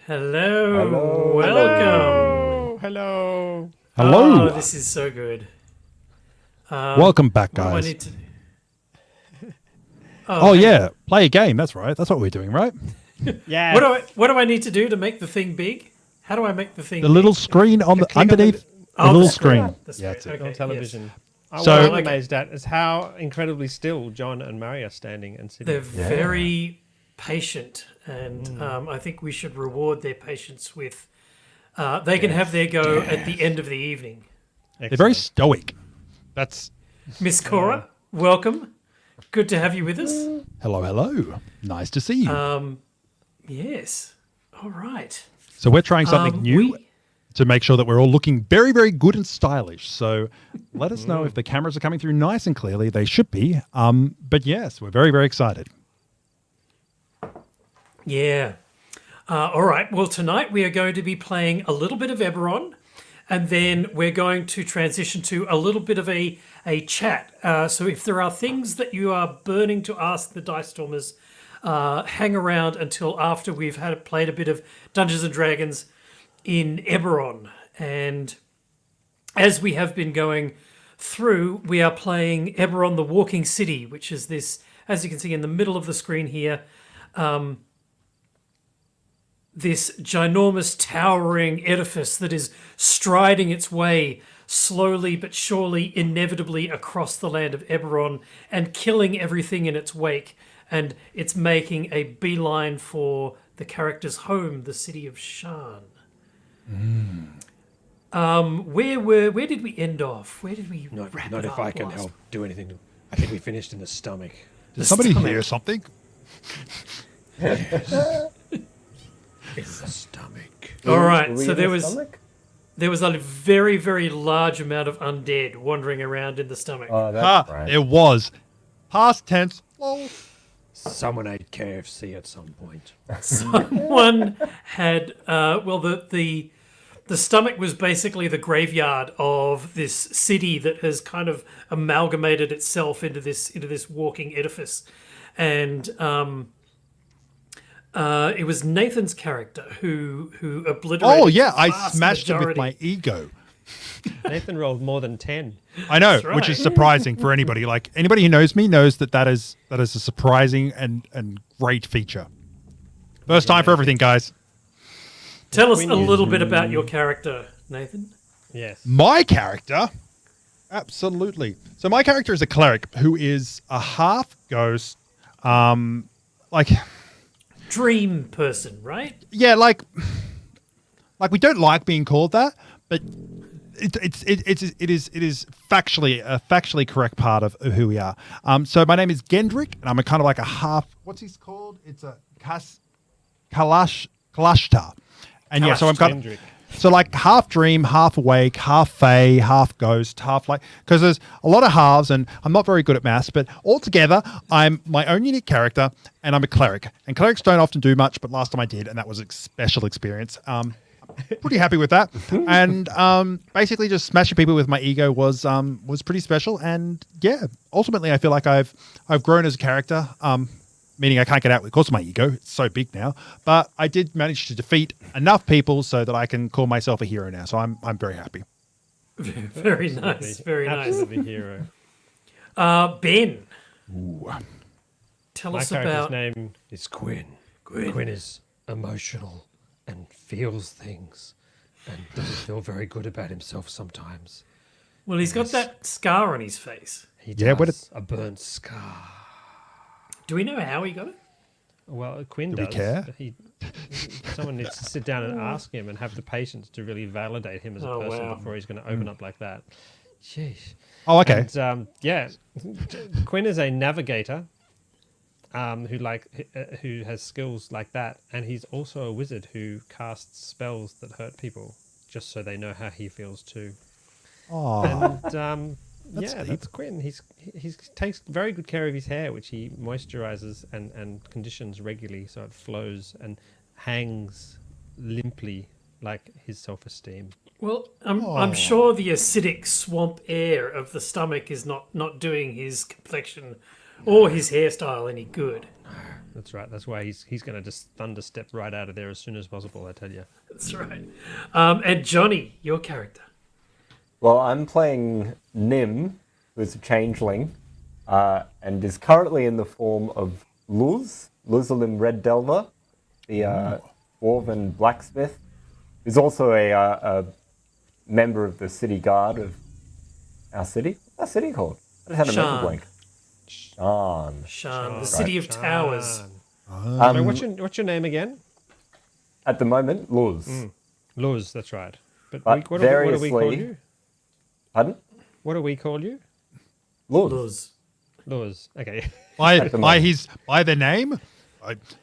Hello. Hello. Welcome. Hello. Hello. Oh, this is so good. Welcome back, What do I guys. need to do? Oh, hang yeah, play a game. That's right. That's what we're doing, right? Yeah. What do I need to do to make the thing big? How do I make the thing The big? little screen on the Click on the- underneath the Oh, little the screen. screen. The Yeah, screen. that's it. Okay, on television. yes. What So- I'm Okay. amazed at is how incredibly still John and Mary are standing and sitting. They're very patient, and I think we should reward their patience with. They can have their go at the end of the evening. They're very Excellent. stoic. That's Miss Cora, welcome. Good to have you with us. hello, hello. Nice to see you. Yes. All right. So we're trying something new we- to make sure that we're all looking very, very good and stylish. So let us know if the cameras are coming through nice and clearly. They should be. But yes, we're very, very excited. Yeah. All right. Well, tonight we are going to be playing a little bit of Eberron, and then we're going to transition to a little bit of a chat. So if there are things that you are burning to ask the Dice Stormers, hang around until after we've played a bit of Dungeons and Dragons in Eberron. And as we have been going through, we are playing Eberron the Walking City, which is this, as you can see in the middle of the screen here, this ginormous towering edifice that is striding its way slowly but surely, inevitably across the land of Eberron and killing everything in its wake. And it's making a beeline for the character's home, the city of Shan. Where did we end off? Where did we wrap Not it if up I can last- help do anything. I think we finished in the stomach. Did somebody stomach. hear something? In the stomach. All right, Were we so in there the was stomach? a very, very large amount of undead wandering around in the stomach. Oh, that's right. It was. Past tense. Lol. Someone ate KFC at some point. One had the stomach was basically the graveyard of this city that has kind of amalgamated itself into this walking edifice, and it was Nathan's character who obliterated. Oh, yeah. the I vast smashed it with majority. my ego. Nathan rolled more than 10. I know, That's which is right. surprising for anybody. Like anybody who knows me knows that is a surprising and great feature. First time for everything, guys. Tell us a Queen little bit about your character, Nathan. Yes. My character, absolutely. So my character is a cleric who is a half ghost. Like Dream person, right? yeah, like we don't like being called that, but it is factually a factually correct part of who we are. So my name is Gendrick, and I'm a kind of like a half. What's he called? It's a Kalashtar. And yeah, so I'm kind of Gendrick. so like half dream, half awake, half fae, half ghost, half like because there's a lot of halves, and I'm not very good at maths, but altogether I'm my own unique character, and I'm a cleric. And clerics don't often do much, but last time I did, and that was a special experience. Pretty happy with that, and basically just smashing people with my ego was pretty special. And yeah, ultimately I feel like I've grown as a character. Meaning I can't get out because of my ego. It's so big now. But I did manage to defeat enough people so that I can call myself a hero now. So I'm very happy. Very nice, very nice. Absolutely hero. Ben, Ooh. tell My us character's about. name. It's Quinn. Quinn. Quinn is emotional and feels things and doesn't feel very good about himself sometimes. Well, he's got that scar on his face. He Yeah, but does a burnt scar. Do we know how he got it? Well, Quinn Do we does. care? but someone needs to sit down and ask him and have the patience to really validate him as a Oh, person wow. before he's going to open up like that. Sheesh. Oh, okay. And, yeah, Quinn is a navigator who has skills like that, and he's also a wizard who casts spells that hurt people, just so they know how he feels too. Oh, And That's yeah, deep. that's Quinn. He takes very good care of his hair, which he moisturizes and conditions regularly so it flows and hangs limply like his self-esteem. Well, I'm sure the acidic swamp air of the stomach is not doing his complexion or his hairstyle any good. That's right. That's why he's going to just thunder step right out of there as soon as possible, I tell you. That's right. And Johnny, your character. Well, I'm playing Nim, who is a changeling, and is currently in the form of Luzalim Red Delver, the dwarven blacksmith, who's also a member of the city guard of our city. What's our city called? I just had a mental blank. Shan, the city of towers. So what's your name again? At the moment, Luz. Luz, that's right. But But what do we call variously- you? Pardon? What do we call you? Luz. Luz. Luz. Okay. By their name,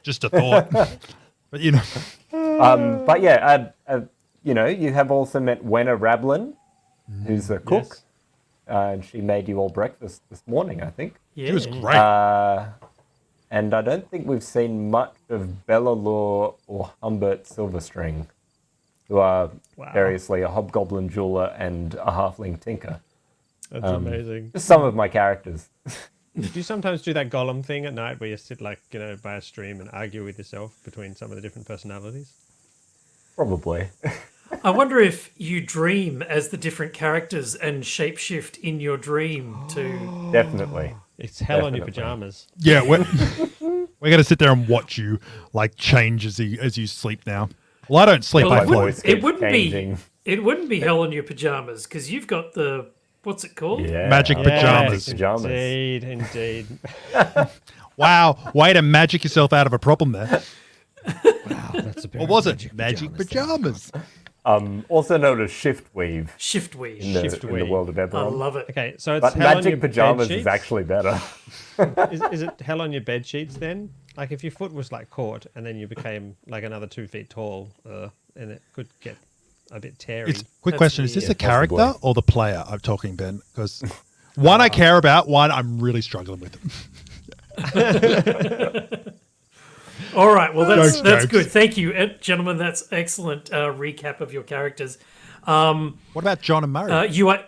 just a thought. But you know, But yeah, you have also met Wenna Rablin, who's a cook. Yes. And she made you all breakfast this morning, I think. Yeah. she was great. And I don't think we've seen much of Bellalore or Humbert Silverstring, who are variously a hobgoblin jeweler and a halfling tinker. That's amazing. Just some of my characters. Do you sometimes do that golem thing at night where you sit by a stream and argue with yourself between some of the different personalities? Probably. I wonder if you dream as the different characters and shapeshift in your dream to. Definitely. It's hell on your Definitely. pajamas. Yeah, we're gonna sit there and watch you like change as you sleep now. Well, I don't sleep. Well, I it float. voice It keeps wouldn't changing. be. It wouldn't be hell on your pajamas because you've got the. What's it called? Yeah. Magic pajamas. Pajamas. Indeed. Wow, way to magic yourself out of a problem there. Wow, that's a What was it? Magic pajamas. Also known as shift weave Shift weave. in the, Shift in the weave. world of I Eberron. love it. Okay, so it's But hell on your magic pajamas bed is sheets? actually better. Is it hell on your bed sheets then? Like if your foot was like caught and then you became like another 2 feet tall, and it could get a bit teary. It's quick That's question: Is weird. this the character Possibly. or the player I'm talking, Ben? Because one I care about, one I'm really struggling with. All right. Well, that's Jokes. good. Thank you, gentlemen. That's excellent recap of your characters. What about John and Murray? You are.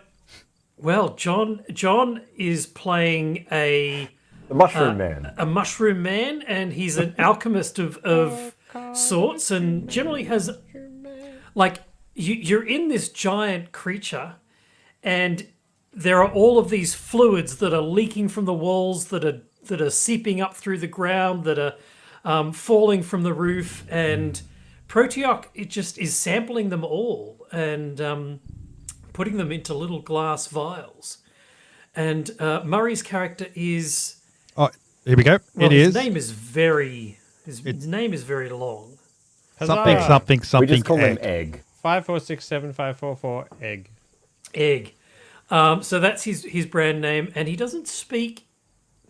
Well, John is playing The Mushroom Man. a mushroom man, and he's an alchemist of sorts, and generally has like you're in this giant creature, and there are all of these fluids that are leaking from the walls, that are seeping up through the ground, that are falling from the roof, and Proteoc it just is sampling them all and putting them into little glass vials. And Murray's character is. Oh, here we go. Well, It his is name is very. His name is very long. something, Huzzah! something, We something. just call him egg. Egg. 5467544 egg. Egg. So that's his brand name, and he doesn't speak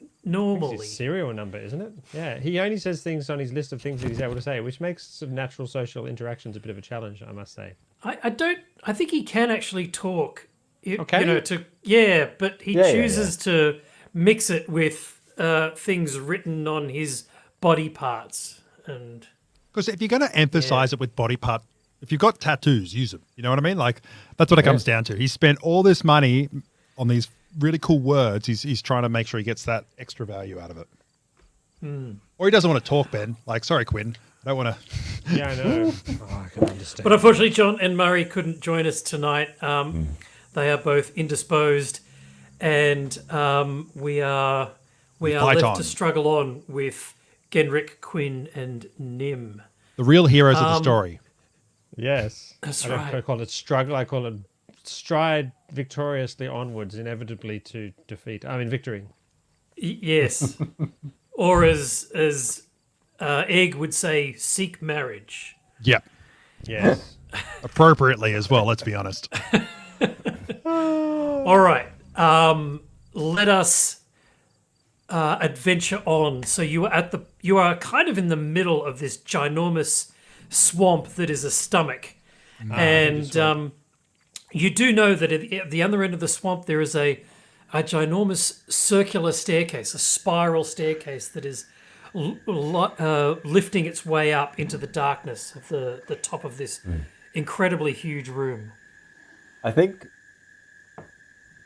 It's normally. his serial number, isn't it? Yeah, he only says things on his list of things that he's able to say, which makes some natural social interactions a bit of a challenge, I must say. I think he can actually talk. Okay. But he Yeah, chooses to mix it with things written on his body parts, and Because if you're going to emphasize it with body part, if you've got tattoos, use them. You know what I mean? Like that's what it comes down to. He spent all this money on these really cool words. He's trying to make sure he gets that extra value out of it. Or he doesn't want to talk, Ben. Like, sorry, Quinn. I don't want to. Yeah, I know. Oh, I can understand. But unfortunately, John and Murray couldn't join us tonight. They are both indisposed, and we are fight left on. to struggle on with Genrick, Quinn, and Nim. The real heroes of the story. Yes. That's I don't right. call it struggle. I call it stride victoriously onwards, inevitably to defeat. I mean, victory. Yes, or as Egg would say, seek marriage. Yeah. Yes. Appropriately as well, let's be honest. All right, let us adventure on. So you are kind of in the middle of this ginormous swamp that is a stomach, and you do know that at the other end of the swamp there is a ginormous circular staircase, a spiral staircase that is lifting its way up into the darkness of the top of this incredibly huge room. I think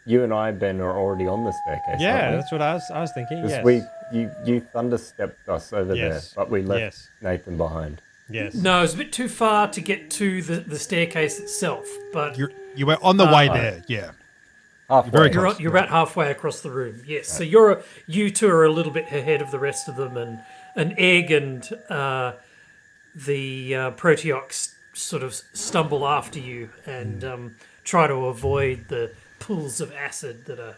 you and I, Ben, are already on the staircase. Yeah, aren't we? that's what I was thinking. Yes. You thunderstepped us over there, but we left Yes. Nathan behind. Yes. No, it's a bit too far to get to the staircase itself, but You were on the way there. Yeah. Halfway. Very you're close. you're about halfway across the room. Yes, so you two are a little bit ahead of the rest of them, and an egg and the Proteox sort of stumble after you and try to avoid the pools of acid that are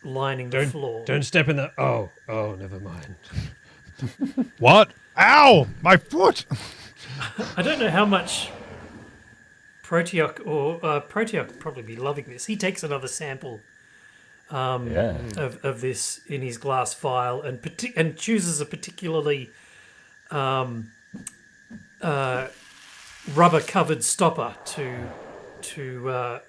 lining the floor. Don't step in the. Oh, never mind. What? Ow! My foot! I don't know how much Proteoc would probably be loving this. He takes another sample Yeah. of this in his glass vial and chooses a particularly rubber-covered stopper to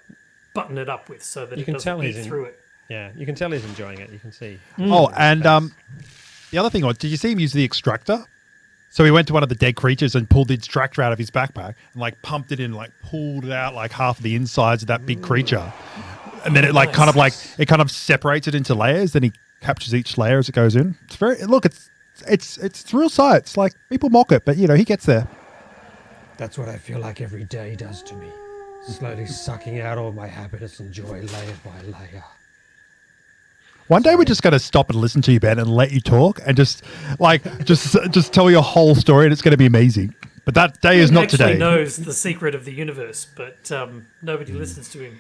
button it up with, so that You it can doesn't tell eat he's through it. Yeah, you can tell he's enjoying it. You can see. Oh, and the other thing was, did you see him use the extractor? So he went to one of the dead creatures and pulled the extractor out of his backpack and like pumped it in, like pulled it out like half of the insides of that big creature, and then it like kind of like it kind of separates it into layers. Then he captures each layer as it goes in. It's very it's real science. Like people mock it, but you know he gets there. That's what I feel like every day does to me. Slowly sucking out all my happiness and joy layer by layer. One day we're just going to stop and listen to you, Ben, and let you talk and just tell your whole story, and it's going to be amazing. But that day is not actually today. knows the secret of the universe, but nobody listens to him.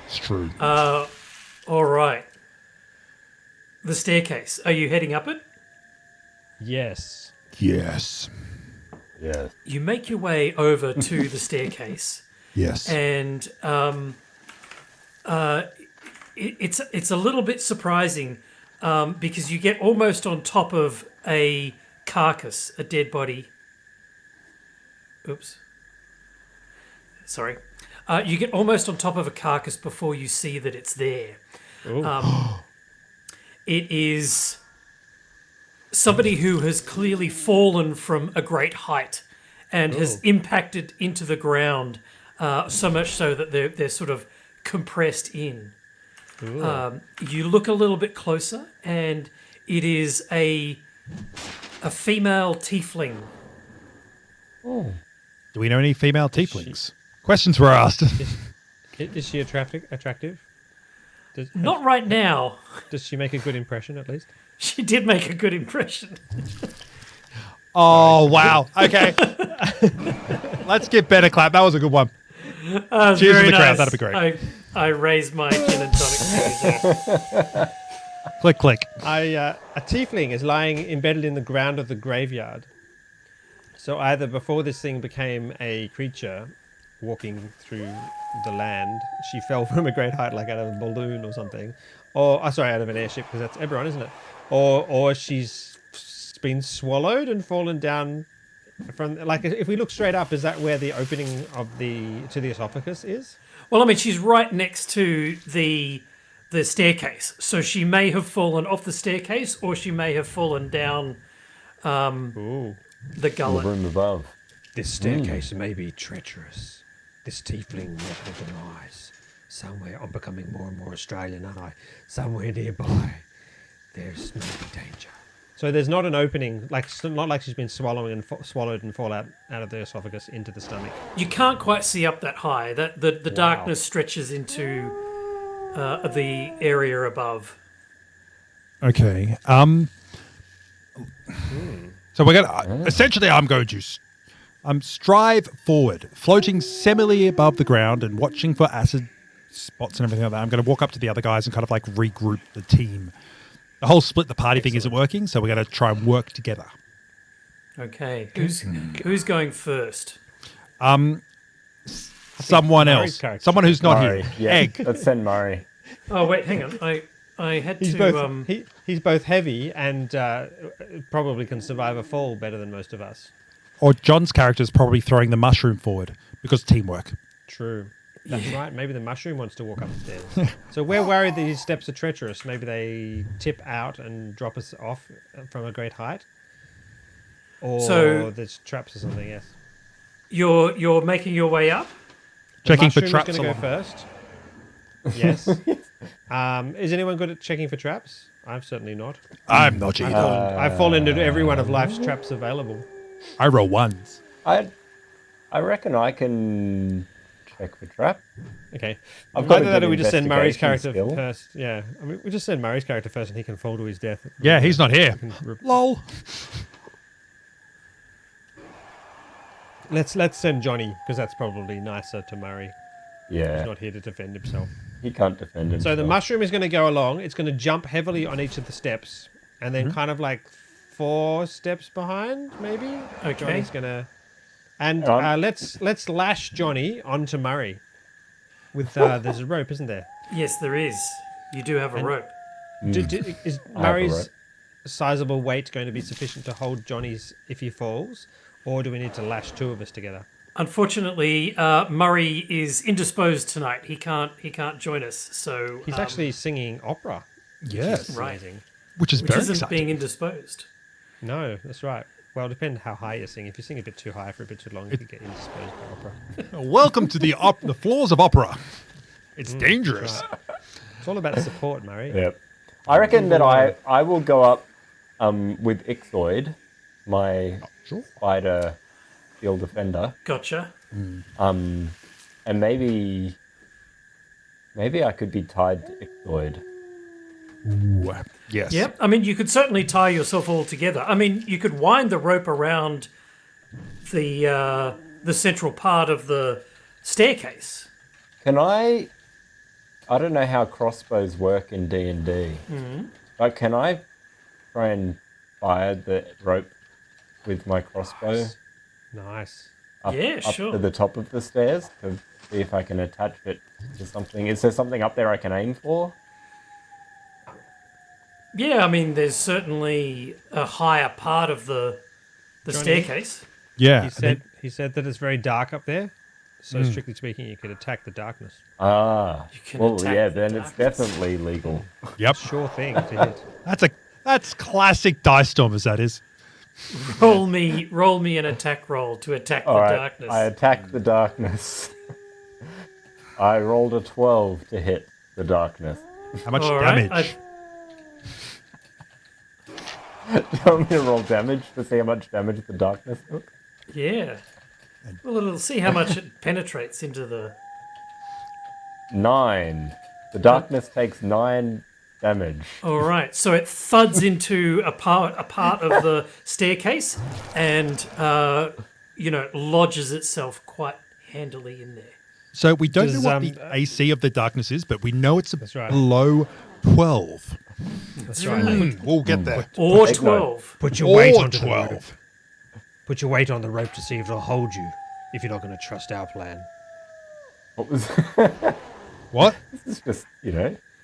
It's true. All right. The staircase. Are you heading up it? Yes. Yes. Yeah. You make your way over to the staircase, Yes. and it's a little bit surprising because you get almost on top of a carcass, a dead body. Oops. Sorry. You get almost on top of a carcass before you see that it's there. It is somebody who has clearly fallen from a great height and has impacted into the ground, so much so that they're sort of compressed in. You look a little bit closer, and it is a female tiefling. Do we know any female tieflings? Questions were asked. Is she attractive? Not right now. Does she make a good impression at least? She did make a good impression. Oh, wow. Okay. Let's give Ben a clap. That was a good one. Cheers Very to the crowd. nice. That'd be great. I raised my gin and tonic. Click, click. A tiefling is lying embedded in the ground of the graveyard. So either before this thing became a creature walking through the land, she fell from a great height, like out of a balloon or something, or out of an airship, because that's Eberron, isn't it? Or she's been swallowed and fallen down from. Like, if we look straight up, is that where the opening of the esophagus is? Well, I mean, she's right next to the staircase, so she may have fallen off the staircase, or she may have fallen down the The gullet. room above. This staircase may be treacherous. This tiefling met her demise. Somewhere, I'm becoming more and more Australian, aren't I? Somewhere nearby, there's maybe danger. So there's not an opening, like not like she's been swallowed and fall out of the esophagus into the stomach. You can't quite see up that high. That the darkness stretches into the area above. Okay. So we're gonna essentially. I'm going to strive forward, floating similarly above the ground and watching for acid spots and everything like that. I'm going to walk up to the other guys and kind of like regroup the team. The whole split the party thing isn't working, so we're going to try and work together. Okay, who's going first? Someone Murray's else, character. someone who's not Murray. here. Yeah. Egg. Let's send Murray. Oh wait, hang on. I had He's to. both he's both heavy and probably can survive a fall better than most of us. Or John's character is probably throwing the mushroom forward because teamwork. True. That's right. Maybe the mushroom wants to walk up the stairs. So we're worried that these steps are treacherous. Maybe they tip out and drop us off from a great height. Or So- there's traps or something, yes. You're making your way up. Checking for Mushroom is traps going to go along. first. Yes. Is anyone good at checking for traps? I'm certainly not. I'm not either. I fall into every one of life's traps available. I roll ones. I reckon I can check for trap. Okay. I've got a Either that good or we just send Murray's investigation character skill. first. Yeah. I mean, we just send Murray's character first and he can fall to his death. Yeah, he's not here. Lol. Let's send Johnny, because that's probably nicer to Murray. Yeah, He's not here to defend himself. he can't defend himself. So the mushroom is going to go along. It's going to jump heavily on each of the steps, and then kind of like 4 steps behind, maybe. Okay. Johnny's going to, and Alright. let's lash Johnny onto Murray. With there's a rope, isn't there? Yes, there is. You do have a rope. Is I have a Murray's rope. sizable weight going to be sufficient to hold Johnny's if he falls, or do we need to lash 2 of us together? Unfortunately, Murray is indisposed tonight. He can't join us. So He's actually singing opera. Yes. right, Amazing. Which is which very isn't exciting. being indisposed. No, that's right. Well, it depends how high you sing. If you sing a bit too high for a bit too long, you could get indisposed by opera. Welcome to the the floors of opera. It's dangerous. It's all about support, Murray. Yep. I reckon that I will go up with Ixoid, my Sure. spider shield defender, Gotcha. and maybe I could be tied to Ixoid. Ooh, yes. Yep. I mean, you could certainly tie yourself all together. I mean, you could wind the rope around the central part of the staircase. Can I don't know how crossbows work in D&D, but can I try and fire the rope with my crossbow Nice. up Sure. to the top of the stairs to see if I can attach it to something? Is there something up there I can aim for? Yeah, I mean, there's certainly a higher part of the Johnny? staircase. Yeah. He said that it's very dark up there. So strictly speaking, you could attack the darkness. Ah, can well, attack yeah, the then it's darkness. definitely legal. Yep. Sure thing to hit. That's classic dice stormers. That is. Roll me an attack roll to attack the All right, darkness. I attack the darkness. I rolled a 12 to hit the darkness. How much All right, damage? Do you want me to roll damage to see how much damage the darkness took? Yeah. Well, it'll see how much it penetrates into the. 9. The darkness takes 9 damage. All right, so it thuds into a part of the staircase, and lodges itself quite handily in there. So we don't know Does, what the AC of the darkness is, but we know it's That's right. below 12. That's right. We'll get there. Or Take note. 12. Put your weight Or onto the rope. 12. Put your weight on the rope to see if it'll hold you. If you're not going to trust our plan. What was What? this? Is just,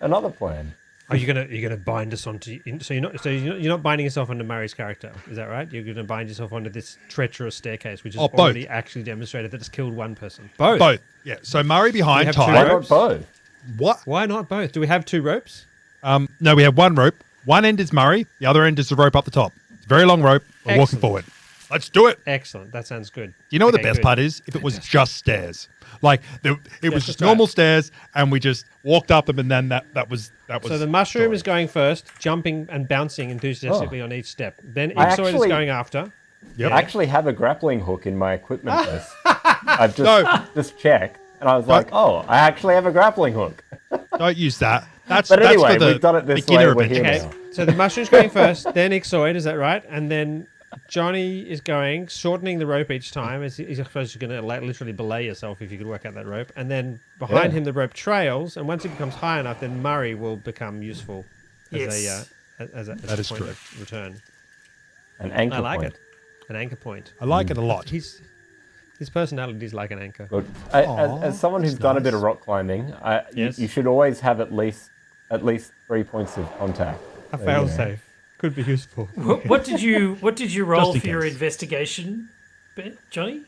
another plan. Are you gonna bind us onto? So you're not binding yourself onto Murray's character, is that right? You're gonna bind yourself onto this treacherous staircase, which has Oh, both. already actually demonstrated that it's killed one person. Both. Both. Yeah. So Murray behind, have two Why tied. ropes? not both? What? Why not both? Do we have 2 ropes? No, we have one rope. One end is Murray. The other end is the rope up the top. It's a very long rope. We're walking Excellent. forward. Let's do it. Excellent. That sounds good. You know what Okay, the best good. part is? If it was just stairs, like it was just that's right. normal stairs, and we just walked up them, and then that was. So the mushroom is going first, jumping and bouncing enthusiastically on each step. Then I Ixoid is actually- going after. Yep. I actually have a grappling hook in my equipment list. I've No. just checked, and I was like, oh, I actually have a grappling hook. Don't use that. That's But anyway, for the we've done it this beginner way, we're adventure. here Okay, now. so the mushroom's going first, then Ixoid, is that right? And then Johnny is going, shortening the rope each time. I suppose you're going to literally belay yourself if you could work out that rope. And then behind Yeah. him, the rope trails. And once it becomes high enough, then Murray will become useful as Yes. as That a is point true. of return. An anchor I like point. it. An anchor point. I like it a lot. His personality is like an anchor. Look, Aw, as someone who's that's done a bit nice. of rock climbing, Yes. you should always have at least 3 points of contact. A failsafe could be useful. What did you roll Just in for your case. investigation, Johnny?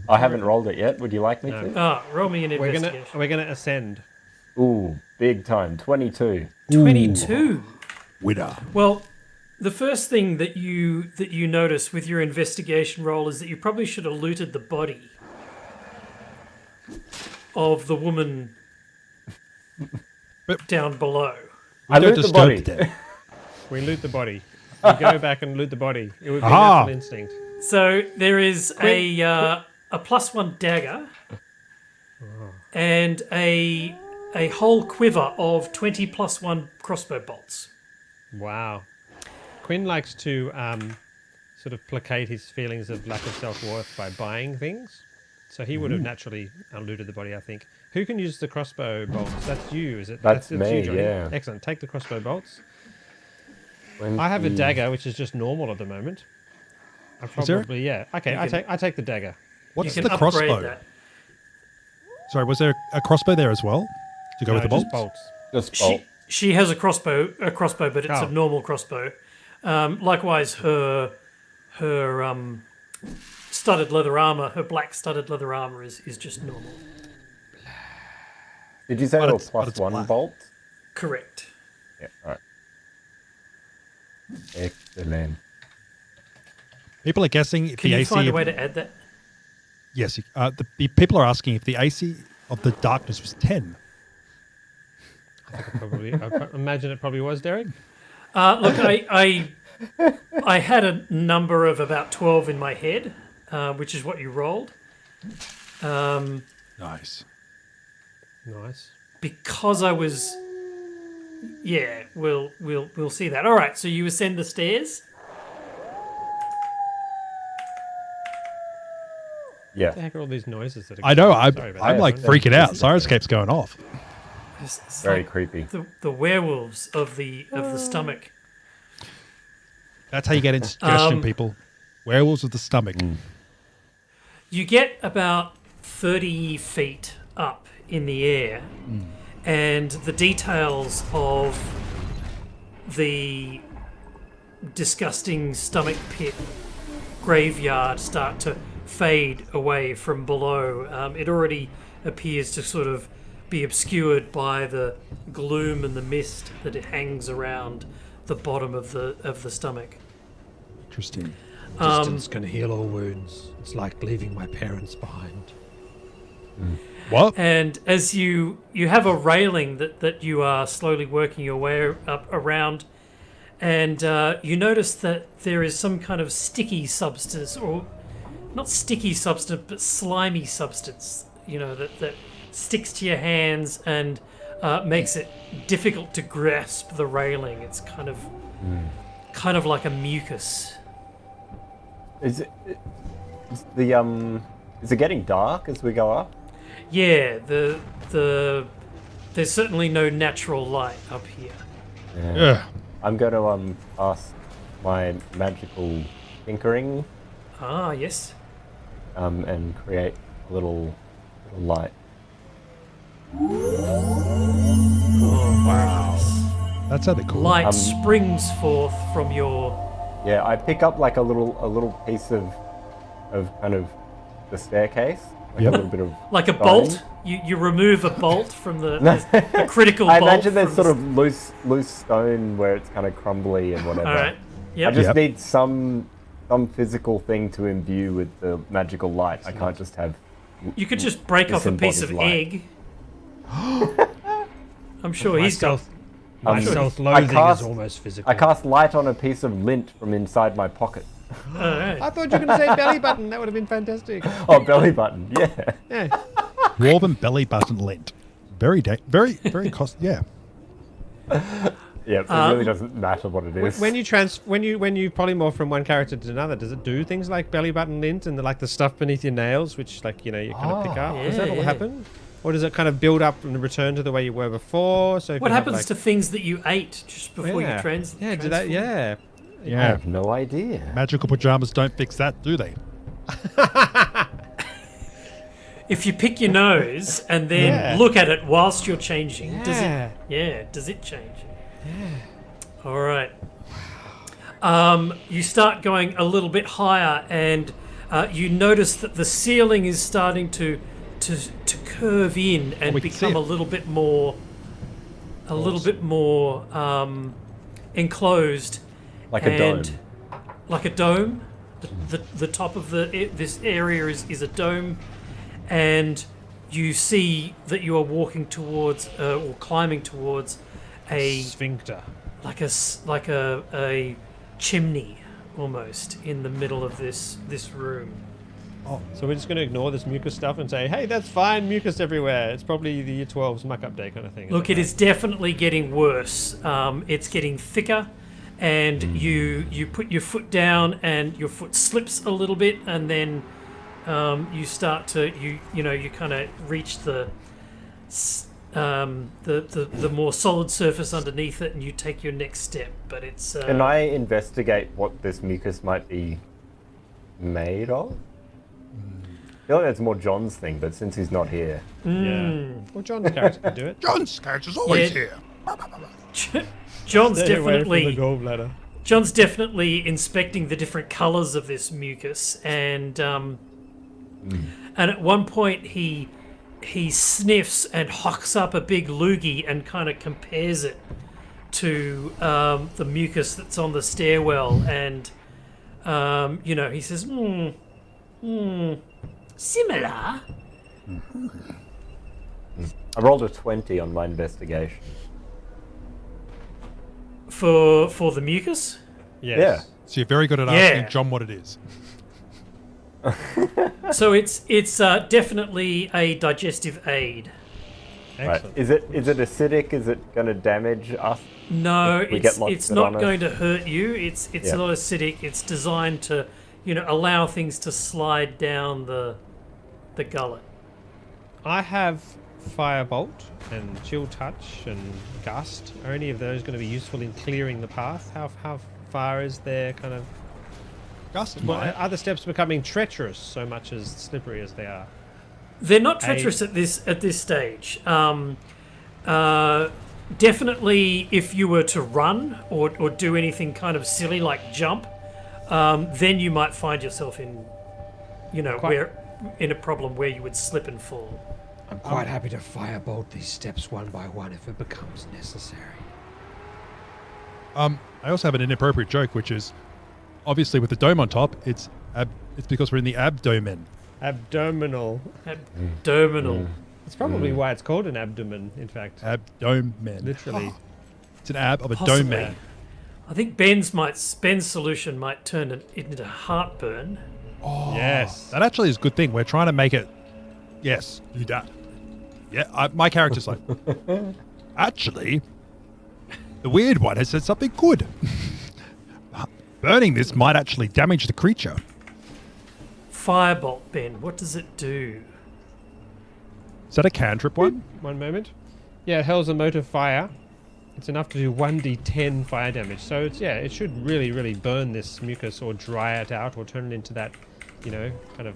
I haven't rolled it yet. Would you like me No. to? Roll me an We're investigation. gonna ascend. Ooh, big time. 22. 22. Winner. Well, the first thing that you notice with your investigation roll is that you probably should have looted the body of the woman down below. I Don't loot the disturb body. the dead. We loot the body. We go back and loot the body. It would be Aha. natural instinct. So there is a +1 dagger and a whole quiver of 20 +1 crossbow bolts. Wow. Quinn likes to sort of placate his feelings of lack of self-worth by buying things. So he would have naturally looted the body, I think. Who can use the crossbow bolts? That's you, is it? That's you, me, Johnny. yeah. Excellent. Take the crossbow bolts. 20. I have a dagger, which is just normal at the moment. I Is there- probably, yeah. Okay, You I take the dagger. What's you the can upgrade crossbow? that. Sorry, was there a crossbow there as well to go No, with the just bolts? bolts. Just bolt. She has a crossbow, but it's Oh. a normal crossbow. Likewise, her studded leather armor, her black studded leather armor is just normal. Did you say But they were it's +1 black. bolt? Correct. Yeah, alright. Excellent. People are guessing if Can the you AC. find a of- way to add that? Yes, the people are asking if the AC of the darkness was 10. Probably. I imagine it probably was, Derek. Look, I had a number of about 12 in my head, which is what you rolled. Nice. Nice. Because I was, yeah, we'll see that. All right, so you ascend the stairs. Yeah. What the heck are all these noises that are I know. Sorry about I'm that, like everyone. freaking out. Sirenscape's going off. It's Very like creepy. the werewolves of the stomach. That's how you get indigestion, Um, people. Werewolves of the stomach. You get about 30 feet up in the air, and the details of the disgusting stomach pit graveyard start to fade away from below. It already appears to sort of be obscured by the gloom and the mist that it hangs around the bottom of the stomach. Interesting. Distance can heal all wounds. It's like leaving my parents behind. What? And as you have a railing that you are slowly working your way up around, and you notice that there is some kind of sticky substance, or not sticky substance, but slimy substance, that sticks to your hands and makes it difficult to grasp the railing. It's kind of like a mucus. Is it getting dark as we go up? Yeah, there's certainly no natural light up here. Yeah. I'm going to cast my magical tinkering Ah, yes. and create a little light. That sounded cool. Light springs forth from your. Yeah, I pick up like a little piece of kind of the staircase, like Yep. a little bit of Like a stone. bolt? You remove a bolt from the critical I bolt. imagine there's from sort the- of loose stone where it's kind of crumbly and whatever. All right. I Yep. just Yep. need some physical thing to imbue with the magical light. I can't just have. You could just break off a piece of disembodied egg. I'm sure he's got. My sure. self-loathing cast- is almost physical. I cast light on a piece of lint from inside my pocket. All right. I thought you were going to say belly button. That would have been fantastic. Oh, belly button. Yeah. Yeah. Dwarven belly button lint. Very cost. Yeah. Yeah. It really doesn't matter what it is. When you polymorph from one character to another, does it do things like belly button lint and the stuff beneath your nails, which you kind of pick up? Does that all yeah. happen? Or does it kind of build up and return to the way you were before? So if What you have, happens to things that you ate just before you Yeah, do that. transform? Yeah. I Yeah. have no idea. Magical pajamas don't fix that, do they? If you pick your nose and then Yeah. look at it whilst you're changing, Yeah. does it change? Yeah. All right. You start going a little bit higher, and you notice that the ceiling is starting to curve in and we can see become it. a little bit more enclosed, Like a and dome. like a dome. The top of this area is a dome, and you see that you are walking towards or climbing towards a Sphincter. like a chimney almost in the middle of this room. So we're just going to ignore this mucus stuff and say, hey, that's fine, mucus everywhere. It's probably the Year 12's muck-up day kind of thing. Look, it is definitely getting worse. It's getting thicker, and you put your foot down, and your foot slips a little bit, and then you start to you kind of reach the more solid surface underneath it, and you take your next step. But it's Can I investigate what this mucus might be made of? I feel like that's more John's thing, but since he's not here. Yeah. Well, John's character can do it. John's character's always Yeah. here. John's Stay away from definitely the gallbladder. John's definitely inspecting the different colours of this mucus, and at one point he sniffs and hocks up a big loogie and kind of compares it to the mucus that's on the stairwell, and he says, similar. I rolled a 20 on my investigation. For the mucus. Yes. Yeah. So you're very good at Yeah. asking John what it is. So it's definitely a digestive aid. Right. Excellent. Is it acidic? Is it going to damage us? No, If we get lots it's of it not on going us. to hurt you. It's Yeah. not acidic. It's designed to, allow things to slide down the gullet. I have Firebolt and Chill Touch and Gust. Are any of those going to be useful in clearing the path? How far is there kind of... Gust Well, might. are the steps becoming treacherous so much as slippery as they are? They're not treacherous at this stage. Definitely, if you were to run or do anything kind of silly like jump, then you might find yourself in, in a problem where you would slip and fall. I'm quite happy to firebolt these steps one by one if it becomes necessary. I also have an inappropriate joke, which is obviously with the dome on top. It's because we're in the abdomen. Abdominal. Abdominal. That's probably why it's called an abdomen, in fact. Abdomen. Literally. It's an ab of a Possibly. domain. I think Ben's solution might turn it into heartburn. Yes. That actually is a good thing. We're trying to make it. Yes, do that. Yeah, my character's like. Actually, the weird one has said something good. Burning this might actually damage the creature. Firebolt, Ben. What does it do? Is that a cantrip one? One moment. Yeah, it hurls a mote of fire. It's enough to do 1d10 fire damage. So it should really, really burn this mucus or dry it out or turn it into that, kind of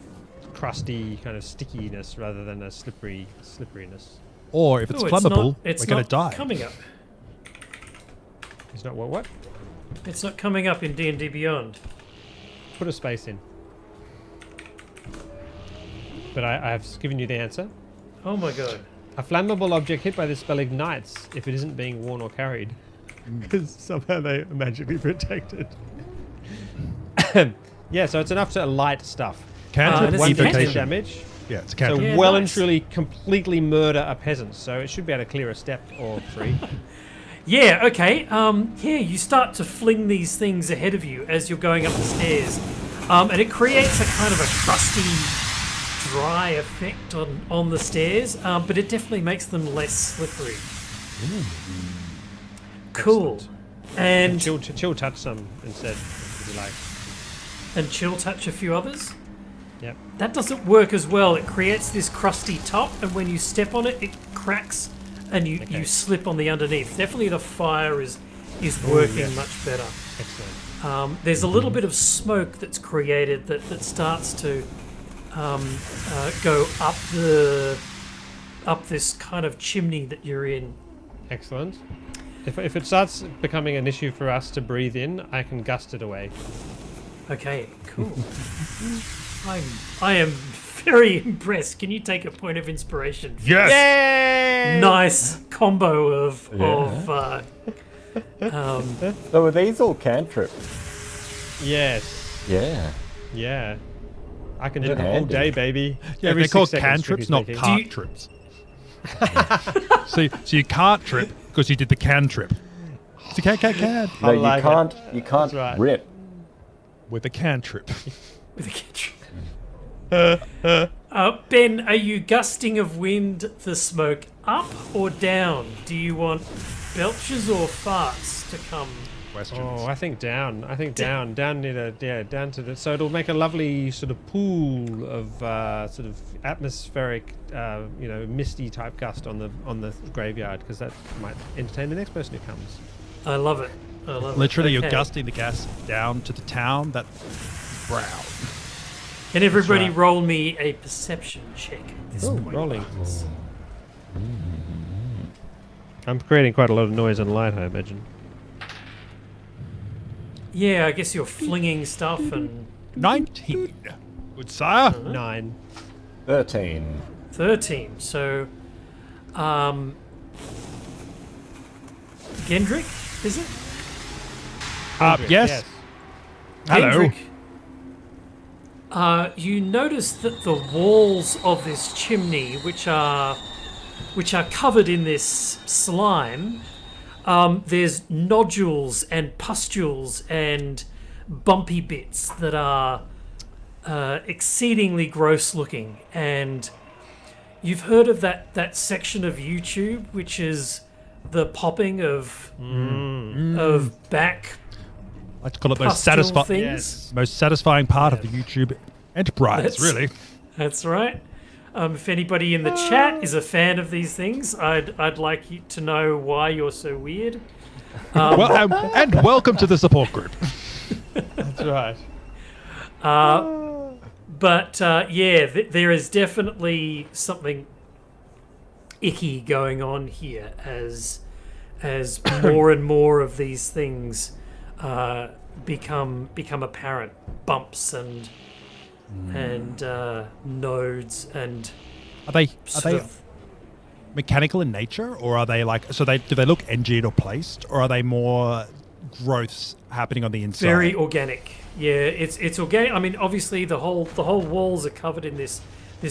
crusty kind of stickiness rather than a slipperiness. Or if it's Ooh, flammable, it's we're going to not die. coming up. It's not what? It's not coming up in D&D Beyond. Put a space in. But I've given you the answer. Oh my god. A flammable object hit by this spell ignites if it isn't being worn or carried. Because somehow they are magically protected. Yeah, so it's enough to light stuff. Cantrip this is 1d10 evocation. damage. Yeah, it's a So cantrip. Yeah, well nice. and truly completely murder a peasant. So it should be able to clear a step or three. Yeah, okay. You start to fling these things ahead of you as you're going up the stairs. And it creates a kind of a crusty, dry effect on the stairs, but it definitely makes them less slippery. Cool. Excellent. And Chill touch some instead, if you like. and chill touch a few others. Yep. That doesn't work as well. It creates this crusty top, and when you step on it, it cracks, and you Okay. slip on the underneath. Definitely the fire is working yes. much better. Excellent. There's a little bit of smoke that's created that starts to go up this kind of chimney that you're in. Excellent. If it starts becoming an issue for us to breathe in, I can gust it away. Okay, cool. I am very impressed. Can you take a point of inspiration? Yes! Yay! Nice combo of So are these all cantrips? Yes. Yeah. Yeah. I can do Good that all hand. day, baby. Yeah, Every they're called 6 seconds, cantrips, strictly not speaking. cart trips. So you can't trip because you did the cantrip. It's a can No, like it. you can't right. rip. with a cantrip. With a cantrip. Ben, are you gusting of wind the smoke up or down? Do you want belches or farts to come? Questions. Oh, I think down. I think down. Down near the down to the. So it'll make a lovely sort of pool of sort of atmospheric, misty type gust on the graveyard, because that might entertain the next person who comes. I love it. I love Literally, it. you're Okay. gusting the gas down to the town that brow. Can everybody right. roll me a perception check at this point? Rolling. I'm creating quite a lot of noise and light, I imagine. Yeah, I guess you're flinging stuff and 19. Good sire. 9. 13. 13. So, Gendrick, is it? Yes. Hello. Gendrick, you notice that the walls of this chimney, which are covered in this slime, there's nodules and pustules and bumpy bits that are exceedingly gross looking. And you've heard of that section of YouTube, which is the popping of back I like to call it pustule things. most satisfying part of the YouTube enterprise, That's- really. That's right. If anybody in the chat is a fan of these things, I'd like you to know why you're so weird. Well, and welcome to the support group. That's right. But there is definitely something icky going on here as more and more of these things become apparent. Bumps and nodes and Are they sort of mechanical in nature, or are they like? So do they look engineered or placed, or are they more growths happening on the inside? very organic. Yeah, it's organic. I mean, obviously the whole walls are covered in this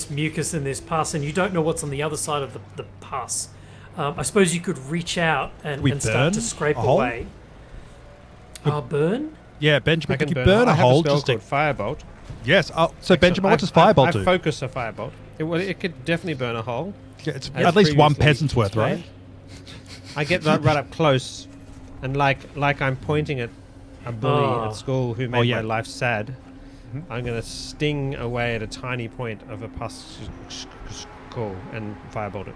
mucus and this pus, and you don't know what's on the other side of the pus. I suppose you could reach out and We start to burn scrape a hole? away. Burn? Yeah, Benjamin, could you burn a I have hole? a spell Just to, called Firebolt. yes. Oh, so Benjamin, what does Firebolt do? I focus a Firebolt. It could definitely burn a hole. Yeah, it's as at least one previously peasant's worth, right? explained. I get right up close, and like I'm pointing at a bully Oh. at school who made yeah. my life sad. I'm gonna sting away at a tiny point of a pus skull and firebolt it.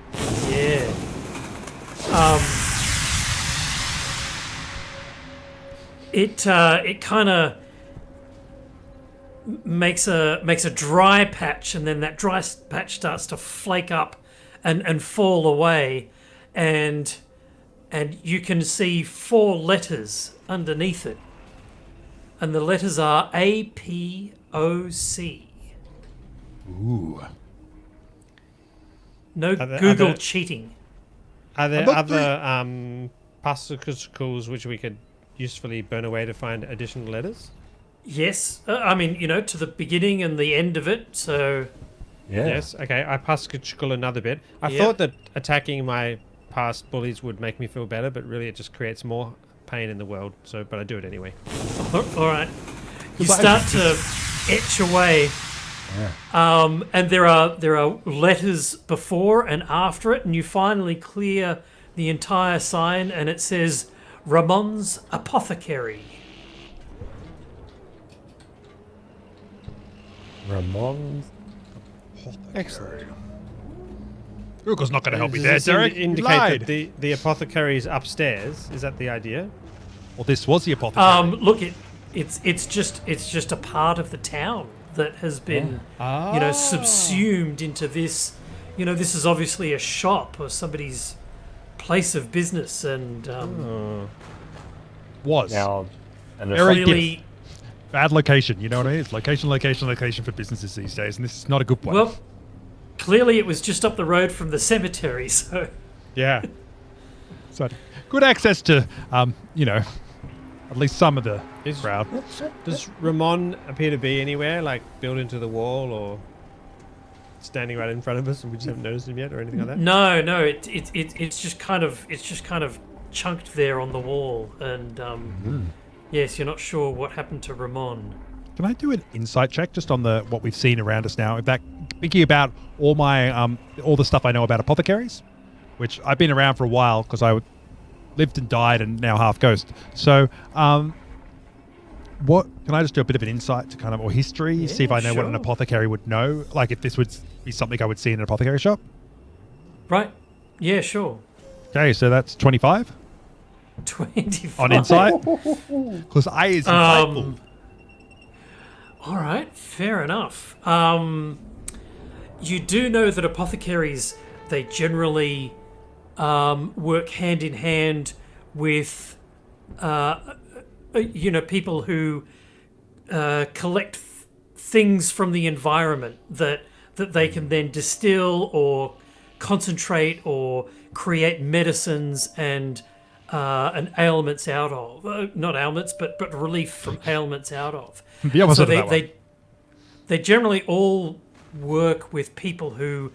Yeah. It kind of makes a dry patch, and then that dry patch starts to flake up and fall away, and you can see 4 letters underneath it, and the letters are APOC. Ooh. No Are there- Google are there- cheating. Are there I'm not other particles which we could usefully burn away to find additional letters? Yes, I mean, to the beginning and the end of it. So Yeah. Yes. Okay. I particle another bit. I Yep. thought that attacking my past bullies would make me feel better, but really it just creates more pain in the world. So, but I do it anyway. all right, you start to etch away, and there are letters before and after it, and you finally clear the entire sign, and it says Ramon's Apothecary. Ramon's. Excellent. Google's not going to help me Does there, this Derek. You indicate lied. that the apothecary is upstairs? Is that the idea? Well, this was the apothecary. Look, it's just a part of the town that has been subsumed into this. This is obviously a shop or somebody's place of business, and was. Now, an Very clearly, Bad location, you know what I mean? It's location for businesses these days, and this is not a good one. well, clearly it was just up the road from the cemetery. So Yeah. So, good access to, At least some of the Is- crowd. Does Ramon appear to be anywhere, like built into the wall or standing right in front of us, and we just haven't noticed him yet, or anything like that? No, it's just kind of chunked there on the wall, and yes, you're not sure what happened to Ramon. Can I do an insight check just on the what we've seen around us now? If that thinking about all my all the stuff I know about apothecaries, which I've been around for a while because I lived and died and now half ghost. So, what can I just do a bit of an insight to kind of or history, see if I know what an sure. apothecary would know, like if this would be something I would see in an apothecary shop. Right? Yeah, sure. Okay, so that's 25 25 on insight because I is insightful. All right, fair enough. You do know that apothecaries, they generally work hand in hand with, people who collect things from the environment that they can then distill or concentrate or create medicines and ailments out of. Not ailments, but relief from ailments out of. The opposite So of that one. they generally all work with people who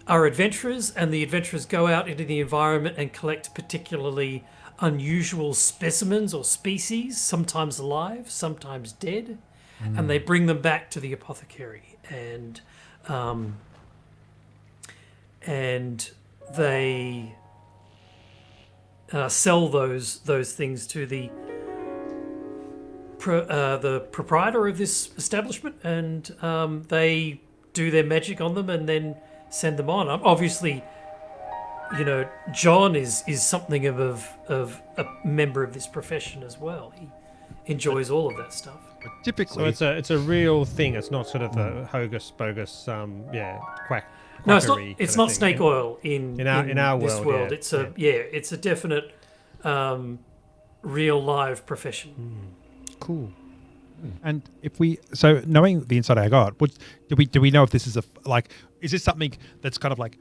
are adventurers, and the adventurers go out into the environment and collect particularly unusual specimens or species, sometimes alive, sometimes dead, and they bring them back to the apothecary, and they sell those things to the proprietor of this establishment, and they do their magic on them and then send them on. Obviously, John is something of a member of this profession as well. He enjoys all of that stuff. But typically, So it's a real thing. It's not sort of the hocus pocus, quack. No, it's not. quackery It's kind not of snake thing. oil in our this world, world. yeah, It's it's a definite real live profession. cool. And if we, so knowing the insight I got, do we know if this is is this something that's kind of like,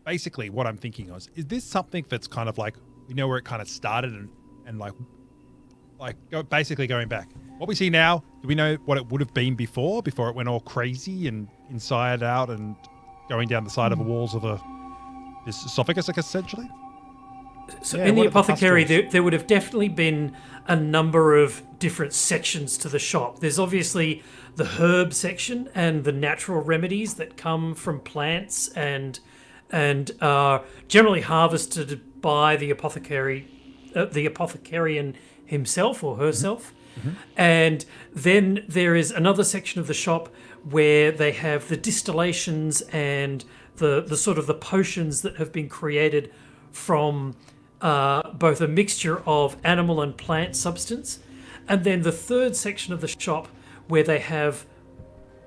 basically what I'm thinking is this something that's kind of like, we know where it kind of started and basically going back. What we see now, do we know what it would have been before it went all crazy and inside out and going down the side of the walls of this esophagus, like essentially? So Yeah, in the what are the apothecary, pustules? there would have definitely been a number of different sections to the shop. There's obviously the herb section and the natural remedies that come from plants and are generally harvested by the apothecarian himself or herself. And then there is another section of the shop where they have the distillations and the sort of the potions that have been created from both a mixture of animal and plant substance. And then the third section of the shop where they have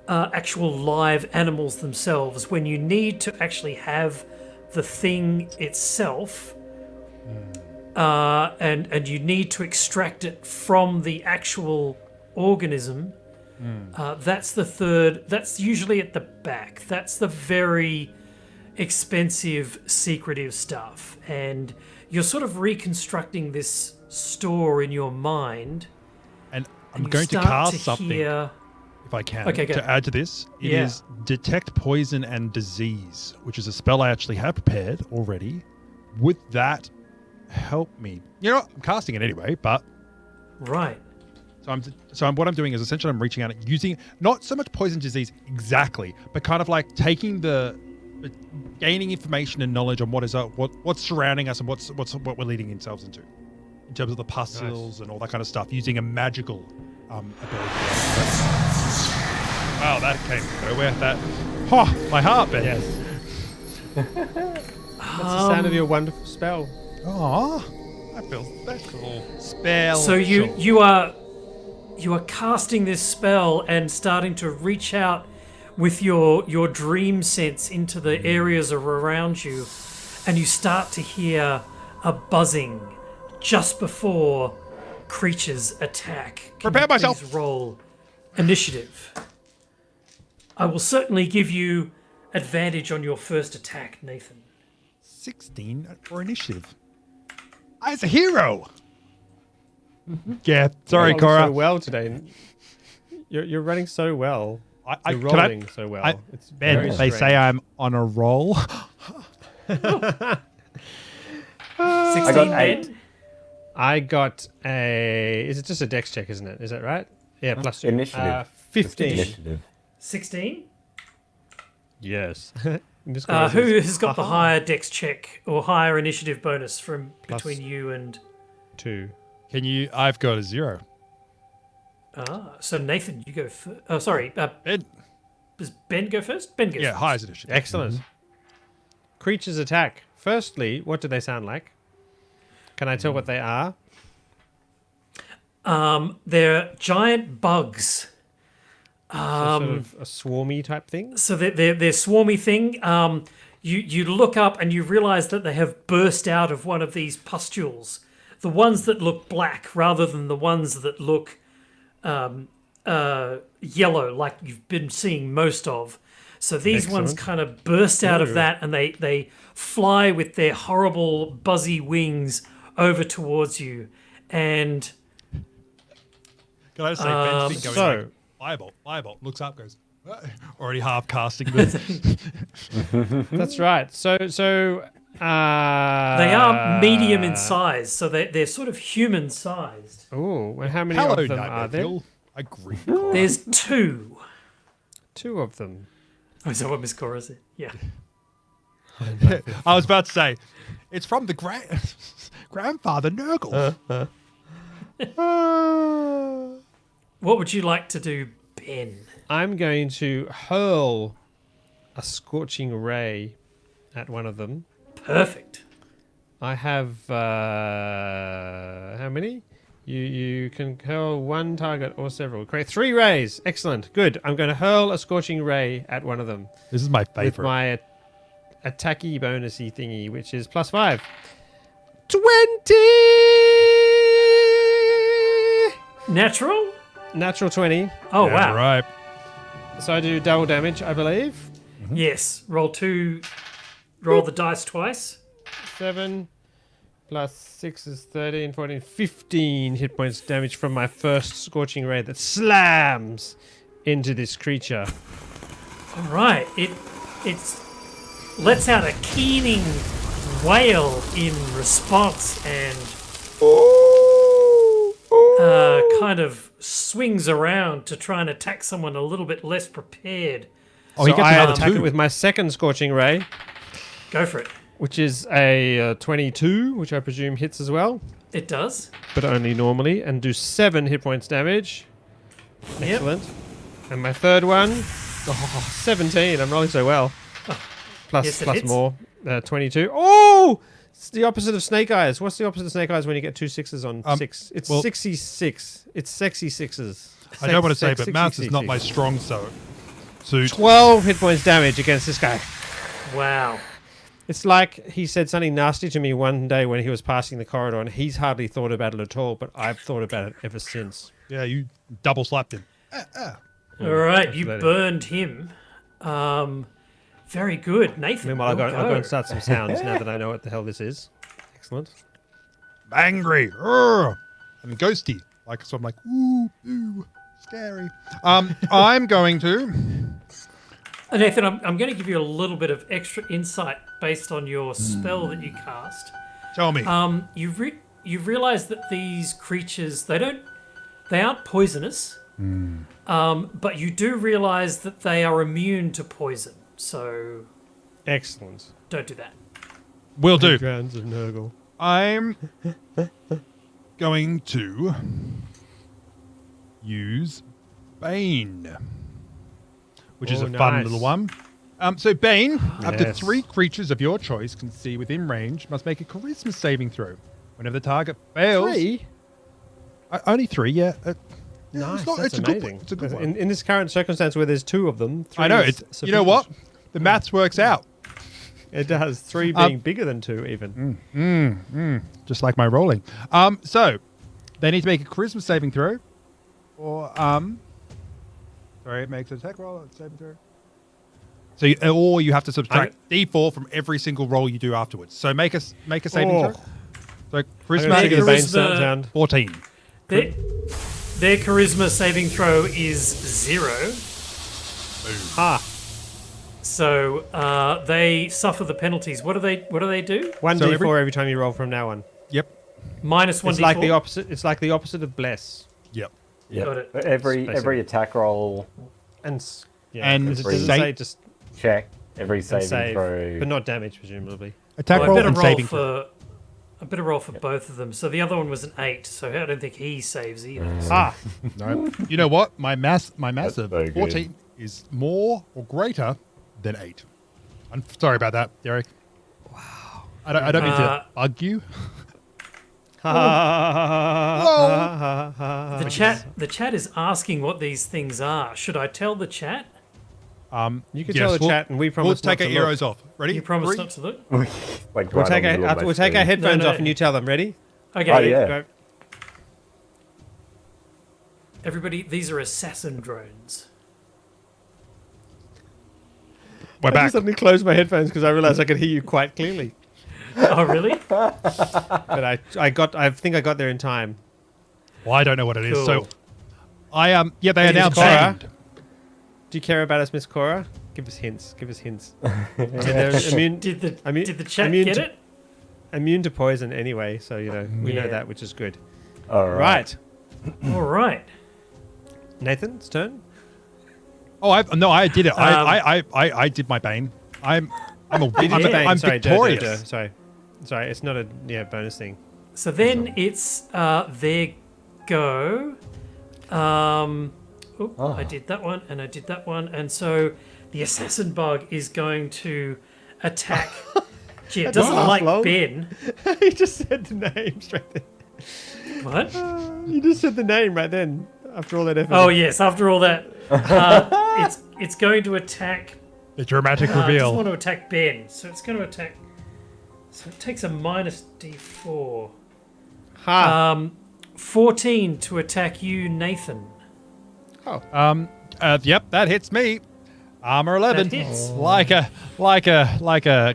actual live animals themselves. When you need to actually have the thing itself, and you need to extract it from the actual organism, that's the third. That's usually at the back. That's the very expensive, secretive stuff. And you're sort of reconstructing this store in your mind. And I'm and you going to start cast to something, hear- if I can, Okay, go. to add to this. It is Yeah. Detect Poison and Disease, which is a spell I actually have prepared already. Would that help me? I'm casting it anyway, but Right. what I'm doing is essentially I'm reaching out and using not so much poison disease exactly, but kind of like taking gaining information and knowledge on what's surrounding us and what we're leading ourselves into, in terms of the pustules and all that kind of stuff, using a magical ability. Wow, that came from nowhere. My heart bent. Yes. That's the sound of your wonderful spell. Aw, I feel special. Spell. So you are casting this spell and starting to reach out with your dream sense into the areas around you, and you start to hear a buzzing just before creatures attack. Can Prepare you myself. please roll initiative. I will certainly give you advantage on your first attack, Nathan. 16 for initiative. As a hero. Yeah, sorry, Rolling Cora. So well today. You're running so well. I You're can I- rolling so well. It's Ben, very they say strange. I'm on a roll. 16 got Ben. I got a. Is it just a dex check, isn't it? Is that right? Yeah, plus 2. Initiative. 15. Initiative. 16. Yes. Who has got the higher dex check or higher initiative bonus from Plus- between you and... 2. Can you? I've got a 0. So Nathan, you go first. Oh, sorry. Ben, Does Ben go first? Ben goes yeah, first. highest initiative. Excellent. Creatures attack. Firstly, what do they sound like? Can I tell what they are? They're giant bugs. So sort of a swarmy type thing? So they're swarmy thing. You look up and you realise that they have burst out of one of these pustules. The ones that look black rather than the ones that look yellow, like you've been seeing most of. So these ones Excellent. kind of burst out Ooh. of that, and they fly with their horrible buzzy wings over towards you. And Can I say Ben's been going like, firebolt, looks up, goes, already half casting this. That's right. So they are medium in size, so they're sort of human sized. Oh, well, how many Hello, of them are there? Nightmare. I agree. There's 2. 2 of them. Oh, is that what Miss Cora said? Yeah. I was about to say, it's from the grandfather Nurgle. What would you like to do, Ben? I'm going to hurl a Scorching Ray at one of them. Perfect. I have how many? You can hurl one target or several. Create 3 rays. Excellent. Good. I'm going to hurl a Scorching Ray at one of them This is my with favorite. my attacky bonusy thingy, which is +5. 20! Natural? Natural 20. Oh, Yeah, wow. Right. So I do double damage, I believe. Yes. Roll the dice twice. 7 plus 6 is 13, 14, 15 hit points damage from my first Scorching Ray that slams into this creature. All right. It lets out a keening wail in response and kind of swings around to try and attack someone a little bit less prepared. Oh, he So gets I another attack 2. it with my second Scorching Ray, Go for it. which is a 22, which I presume hits as well, It does. but only normally, and do 7 hit points damage. Yep. Excellent. And my third one, 17. I'm rolling so well. Plus, Yes, it plus hits. more, 22. Oh! It's the opposite of Snake Eyes. What's the opposite of Snake Eyes when you get 2 6s on 6? It's well- 66. It's sexy 6s. I don't want to say, Sex- but mouse is not 66. my strong suit. 12 hit points damage against this guy. Wow. It's like he said something nasty to me one day when he was passing the corridor, and he's hardly thought about it at all, but I've thought about it ever since. Yeah, you double slapped him. All right. You absolutely. burned him. Very good. Nathan. Meanwhile, I'll will go and start some sounds now that I know what the hell this is. Excellent. Angry. Urgh. And ghosty. Like, so I'm like, ooh, scary. I'm going to. Nathan, I'm going to give you a little bit of extra insight based on your spell that you cast. Tell me. You realize that these creatures they aren't poisonous, but you do realize that they are immune to poison. So Excellent. don't do that. Will do. Grounds of Nurgle. I'm going to use Bane, which is Oh, a fun nice. little one. So Bane, up to Yes. 3 creatures of your choice can see within range must make a charisma saving throw. Whenever the target fails, 3? Only 3, yeah. Nice. It's, not, That's it's a amazing. good one. It's a good one. In this current circumstance where there's 2 of them, 3 I know. is It's you know sufficient. what? The maths works out. It does. 3 being bigger than 2, even. Just like my rolling. So they need to make a charisma saving throw, or sorry, it makes an attack roll or saving throw. So, or you have to subtract D4 from every single roll you do afterwards. So make a saving Oh. throw. So I'm charisma gonna figure the Charisma- Bane sound. 14. Their charisma saving throw is 0. Ah, So they suffer the penalties. What do they do? 1d4 every time you roll from now on. Yep. Minus 1d4. It's like the opposite. It's like the opposite of bless. Yep. Yeah. Got it. For every Basically. attack roll And it doesn't save- say just check, every saving save, throw. but not damage presumably. Attack Well, roll I and better roll saving throw. for. I better roll for both of them. So the other one was an 8. So I don't think he saves either. Ah, No. You know what? My massive very good. 14 is more or greater than 8. I'm sorry about that, Derek. Wow. I don't mean to bug you. The chat is asking what these things are. Should I tell the chat? you can Yes, tell the we'll- chat, and we We'll promise take not our to look. arrows off. Ready? You promise 3? not to look. Like We'll right take on the middle of my our screen. headphones No. off, and you tell them. Ready? Okay. Oh, yeah. Go. Everybody, these are assassin drones. We're I back. just suddenly closed my headphones because I realized I could hear you quite clearly. Oh, really? But I think I got there in time. Well, I don't know what it is. Cool. So, they are now Miss Cora? banned. Do you care about us, Miss Cora? Give us hints. Give us hints. They're immune, Did the Immune- did the chat immune get to- it? immune to poison anyway, so you know we know Yeah. that, which is good. All Right, All right. Nathan's turn. Oh, I did it. Um, I did my bane. I'm Bane. I'm Sorry, victorious. Sorry, it's not a bonus thing. So then it's their go. I did that one, and I did that one, and so the assassin bug is going to attack. Gee, it doesn't last like long. Ben. You just said the name straight then. What? You just said the name right then. After all that effort. Oh yes. After all that, it's going to attack. The dramatic It doesn't reveal. want to attack Ben, so it's going to attack. So it takes a minus d4. Ha. 14 to attack you, Nathan. Yep, that hits me. Armor 11. That hits. Like a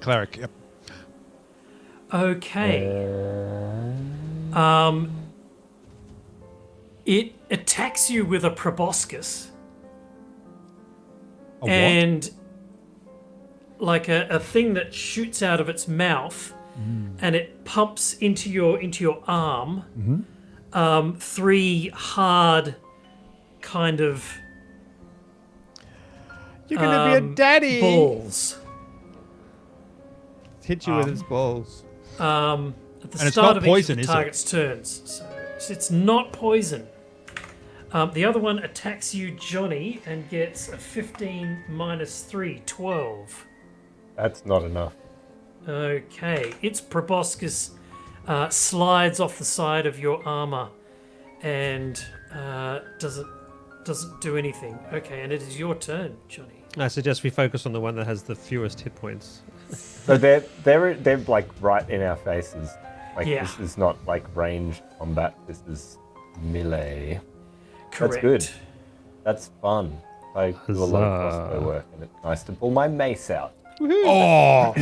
cleric. Yep. Okay. It attacks you with a proboscis. A what? And like a thing that shoots out of its mouth and it pumps into your arm 3 hard kind of You're gonna be a daddy. balls Hit you with its balls. at the And it's start not of poison, each is of it? the target's turns. So it's not poison. The other one attacks you, Johnny, and gets a 15 minus 3, 12. That's not enough. Okay, its proboscis slides off the side of your armor and doesn't do anything. Okay, and it is your turn, Johnny. I suggest we focus on the one that has the fewest hit points. So they're like right in our faces. Like Yeah. this is not like ranged combat. This is melee. Correct. That's good. That's fun. I do a lot of Huzzah. crossbow work, and it's nice to pull my mace out. Oh,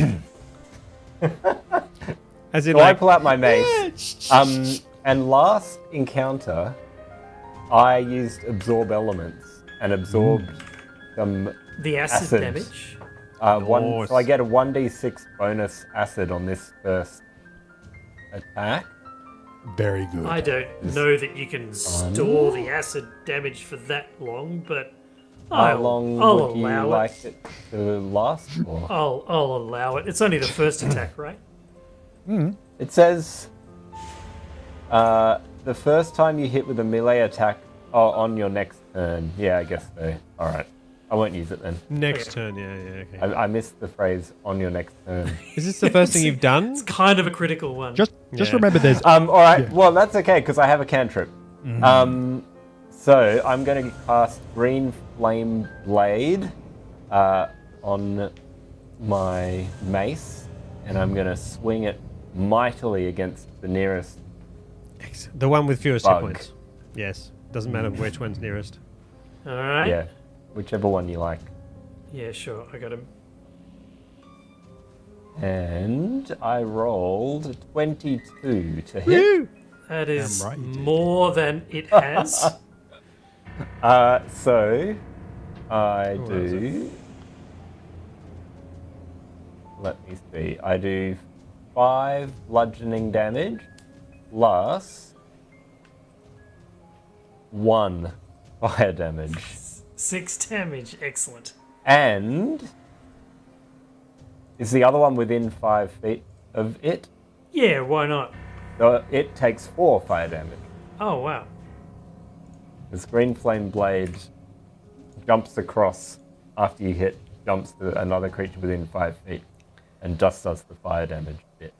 As in, So I like, pull out my mace. And last encounter, I used absorb elements and absorbed some The acid Acid. damage. one. So I get a 1d6 bonus acid on this first attack. very good. I don't know that you can store the acid damage for that long, but How long I'll would you allow like it to last for? I'll allow it. It's only the first attack, right? It says the first time you hit with a melee attack on your next turn. Yeah, I guess so. All right. I won't use it then. next turn, yeah, okay. I missed the phrase on your next turn. Is this the first thing you've done? It's kind of a critical one. Just Yeah. remember there's All right. Yeah. Well, that's okay because I have a cantrip. So I'm going to cast Green Flame Blade on my mace, and I'm going to swing it mightily against the nearest. The one with fewest hit Bug. points. Yes. Doesn't matter which one's nearest. All right. Yeah, whichever one you like. Yeah, sure. I got him. And I rolled 22 to hit. That is Damn right you did. more than it has. So I Oh, that was do. Let me see. I do 5 bludgeoning damage plus 1 fire damage. 6 damage. Excellent. And is the other one within 5 feet of it? Yeah, why not? So it takes 4 fire damage. Oh, wow. This green flame blade jumps across after you hit, jumps to another creature within 5 feet, and just does the fire damage bit.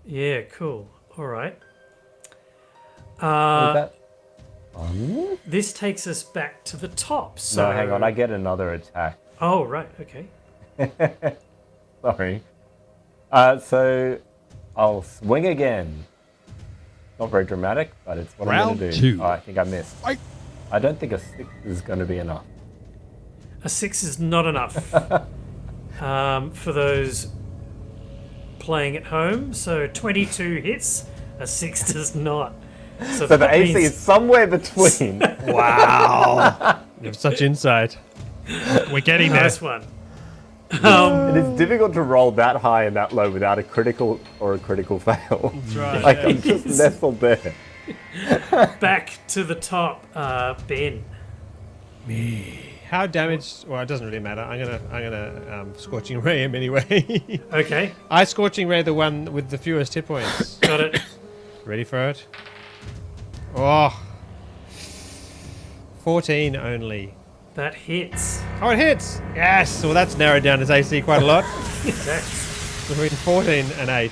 Yeah, cool. All right. Is that fun? This takes us back to the top. So No, hang on. I get another attack. Oh, right. Okay. Sorry. So I'll swing again. Not very dramatic, but it's what I'm Round going to do. 2. Oh, I think I missed. Fight. I don't think a 6 is going to be enough. A 6 is not enough for those playing at home. So 22 hits, a 6 does not. So the that AC means- is somewhere between. Wow. You have such insight. We're getting there. Nice one. It is difficult to roll that high and that low without a critical or a critical fail. That's right. Like I'm just nestled there. Back to the top, Ben. How damaged? Well, it doesn't really matter. I'm gonna Scorching Ray him anyway. Okay, I Scorching Ray the one with the fewest hit points. got it. Ready for it? Oh. 14 only. That hits. Oh, it hits! Yes! Well, that's narrowed down his AC quite a lot. Okay. Between 14 and 8.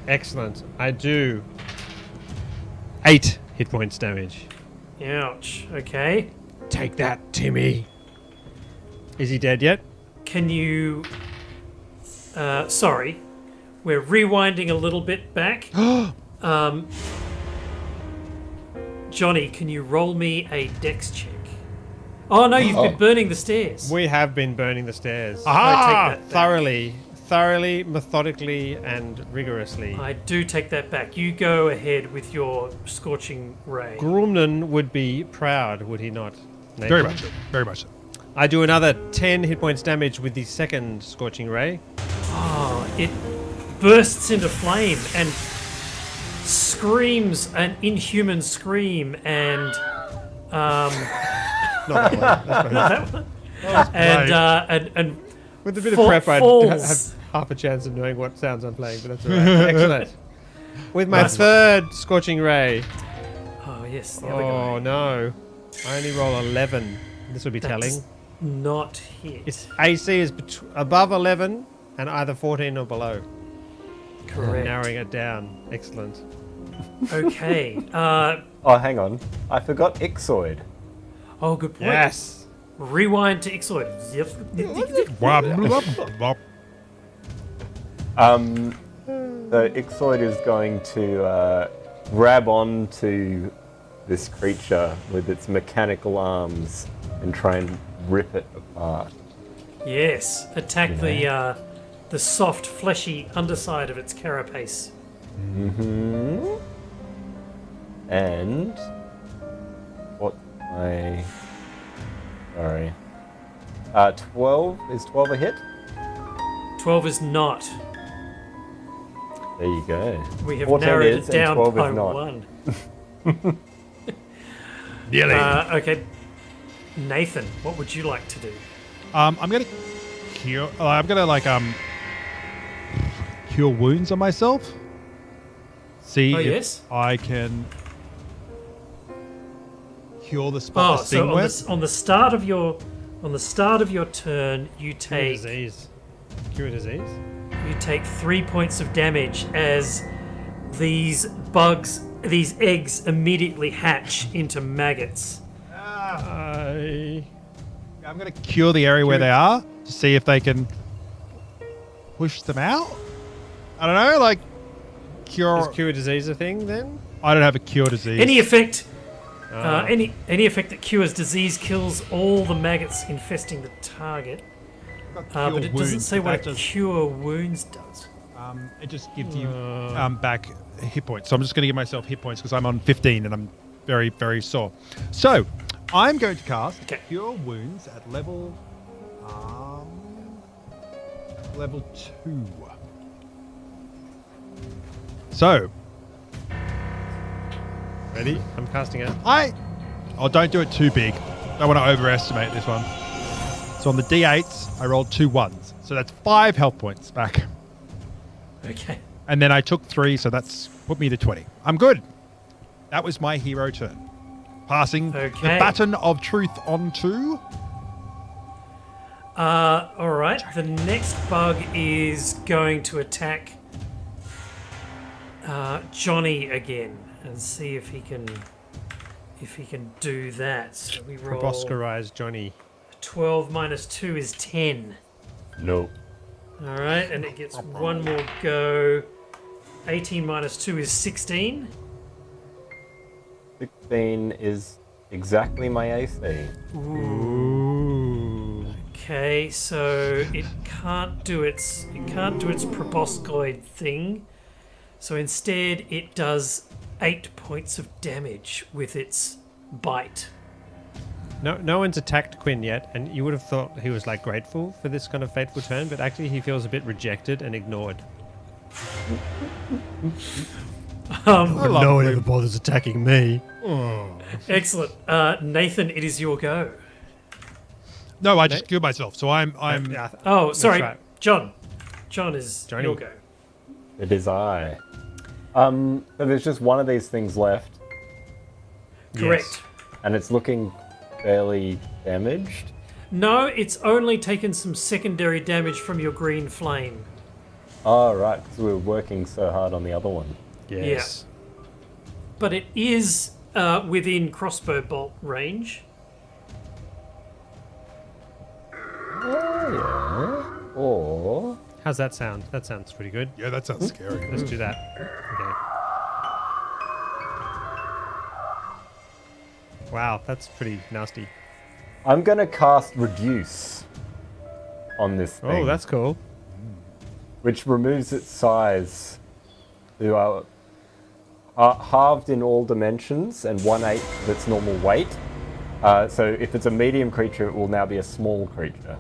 Excellent. I do 8 hit points damage. Ouch. Okay. Take that, Timmy. Is he dead yet? Can you... sorry. We're rewinding a little bit back. Johnny, can you roll me a dex check? Oh, no, you've been burning the stairs. We have been burning the stairs. I take that back. Thoroughly, methodically, and rigorously. I do take that back. You go ahead with your Scorching Ray. Grumnan would be proud, would he not? Nathan? Very much so. Very much so. I do another 10 hit points damage with the second Scorching Ray. Oh, it bursts into flame and screams an inhuman scream and Not that one. That's fine. and With a bit Fa- of prep, I'd falls. have half a chance of knowing what sounds I'm playing, but that's alright. Excellent. With my Nice one. third Scorching Ray. oh yes, the other Oh guy. no. I only roll 11. This will be That telling. does not hit. Its AC is above 11 and either 14 or below. Correct. Narrowing it down. Excellent. Okay. Oh, hang on. I forgot Ixoid. Oh, good point. Yes. Rewind to Ixoid. Yep. So Ixoid is going to grab on to this creature with its mechanical arms and try and rip it apart. Yes. Attack the soft, fleshy underside of its carapace. And what my sorry. 12 is 12 a hit? 12 is not. There you go. We have 14 narrowed is it down and 12 by is not. 1. Nearly. Okay. Nathan, what would you like to do? I'm gonna cure. I'm gonna cure wounds on myself. See Oh, if yes? I can cure the spot. Oh, to sting so with. on the start of your turn, you Cure take disease. Cure disease? 3 points of damage as these eggs immediately hatch into maggots. I... I'm gonna cure the area where they are to see if they can push them out. I don't know, like Is cure. cure disease a thing then? I don't have a cure disease. Any effect that cures disease kills all the maggots infesting the target. But it doesn't say what a cure wounds does. It just gives you back hit points. So I'm just going to give myself hit points because I'm on 15 and I'm very, very sore. So I'm going to cast Cure Wounds at level 2. So Ready? I'm casting it. don't do it too big. Don't want to overestimate this one. So on the D8s, I rolled 2 1s. So that's 5 health points back. Okay. And then I took 3, so that's put me to 20. I'm good. That was my hero turn. Passing the baton of truth on to... All right. The next bug is going to attack Johnny again and see if he can do that. So we roll Proboscarize Johnny. 12 minus 2 is 10. No. All right, and it gets one more go. 18 minus 2 is 16. 16 is exactly my AC. Ooh. Okay, so it can't do its proboscoid thing. So instead, it does 8 points of damage with its bite. No one's attacked Quinn yet, and you would have thought he was like grateful for this kind of fateful turn, but actually he feels a bit rejected and ignored. No one ever bothers attacking me. Excellent, Nathan. It is your go. No, I just killed myself. So I'm Yeah, Oh, sorry, right. John. John is Johnny. your go. It is I. So there's just one of these things left, Correct. and it's looking fairly damaged. No, it's only taken some secondary damage from your green flame. Oh, right, because we were working so hard on the other one. Yes. But it is within crossbow bolt range. Oh, yeah. Or... How's that sound? That sounds pretty good. yeah, that sounds scary. Let's do that. Okay. Wow, that's pretty nasty. I'm going to cast Reduce on this thing. Oh, that's cool. Which removes its size to halved in all dimensions and 1/8 of its normal weight. So if it's a medium creature, it will now be a small creature.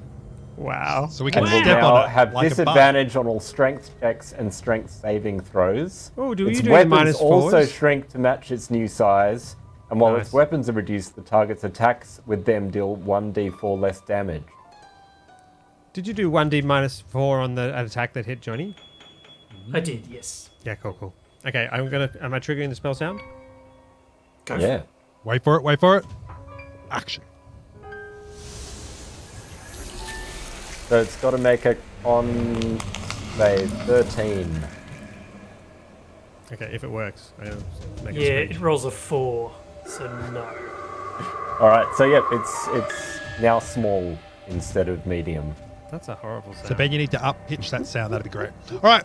Wow. So we can And will step now on it have like a bug. disadvantage on all strength checks and strength saving throws. Oh, do its you do weapons minus also fours? shrink to match its new size, and while Nice. its weapons are reduced, the target's attacks with them deal 1d4 less damage. Did you do 1d minus 4 on the attack that hit Johnny? I did, yes. Yeah, cool. Okay, am I triggering the spell sound? Go for Yeah. it. Wait for it. Action. So it's got to make a con save 13. Okay, if it works. I'll make Yeah, a it screen. rolls a 4, so no. All right, so yep, it's now small instead of medium. That's a horrible sound. So Ben, you need to up pitch that sound. That'd be great. All right.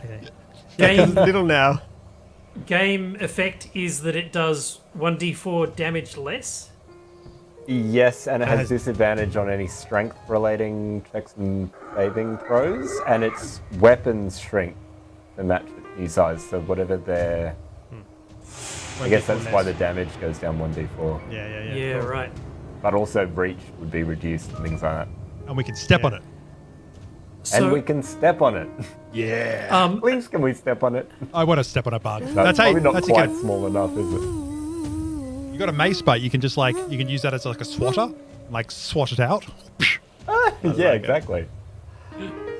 Okay. Game, Little now. game effect is that it does 1d4 damage less. Yes, and it has disadvantage on any strength-relating checks and saving throws, and its weapons shrink to match its new size. So whatever their, I guess that's why the damage goes down 1d4. Yeah. Yeah, cool. right. But also reach would be reduced and things like that. And we can step Yeah. on it. So, And we can step on it. Yeah. Please, can we step on it? I want to step on a bug. That's probably not that's quite again. small enough, is it? You got a mace bite. You can just you can use that as like a swatter, like swat it out. Yeah, exactly.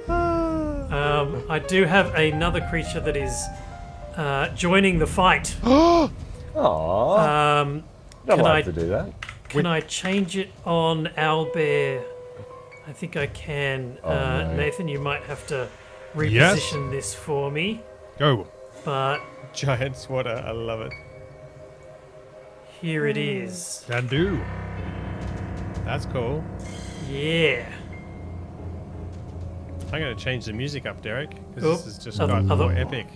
I do have another creature that is joining the fight. Aww. Um, Not can allowed I- to do that. Can I change it on Owlbear? I think I can. no. Nathan, you might have to Yes. reposition this for me. Go. But Giant swatter. I love it. here it is. Can do. That's cool. Yeah. I'm going to change the music up, Derek, because Oh, this has just other- got more other- epic.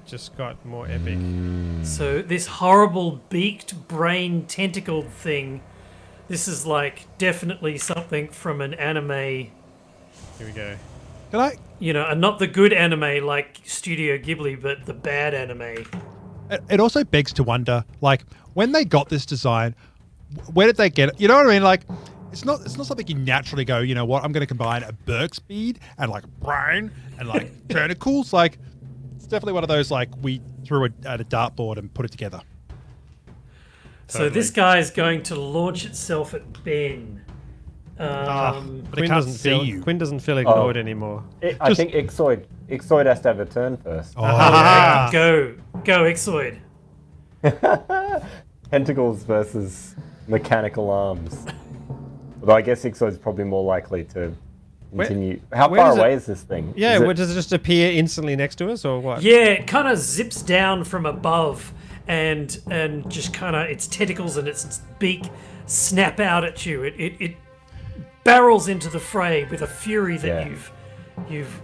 Just got more epic. So this horrible beaked brain tentacled thing, this is like definitely something from an anime. Here we go. Can I? and not the good anime like Studio Ghibli, but the bad anime. It also begs to wonder, like, when they got this design, where did they get it? You know what I mean? Like, it's not something you naturally go, you know what, I'm going to combine a Burke speed and like a brain and like tentacles. Like, it's definitely one of those, like, we threw it at a dartboard and put it together. So this guy is going to launch itself at Ben. But it Quinn can't doesn't see feel you. Quinn doesn't feel ignored anymore. I think Ixoid has to have a turn first. Oh. Go, Ixoid. Tentacles versus mechanical arms. Although I guess Ixoid's probably more likely to continue. How where far does it- away is this thing? Yeah, Is it- does it just appear instantly next to us, or what? Yeah, it kind of zips down from above, and just kind of its tentacles and its beak snap out at you. It barrels into the fray with a fury that you've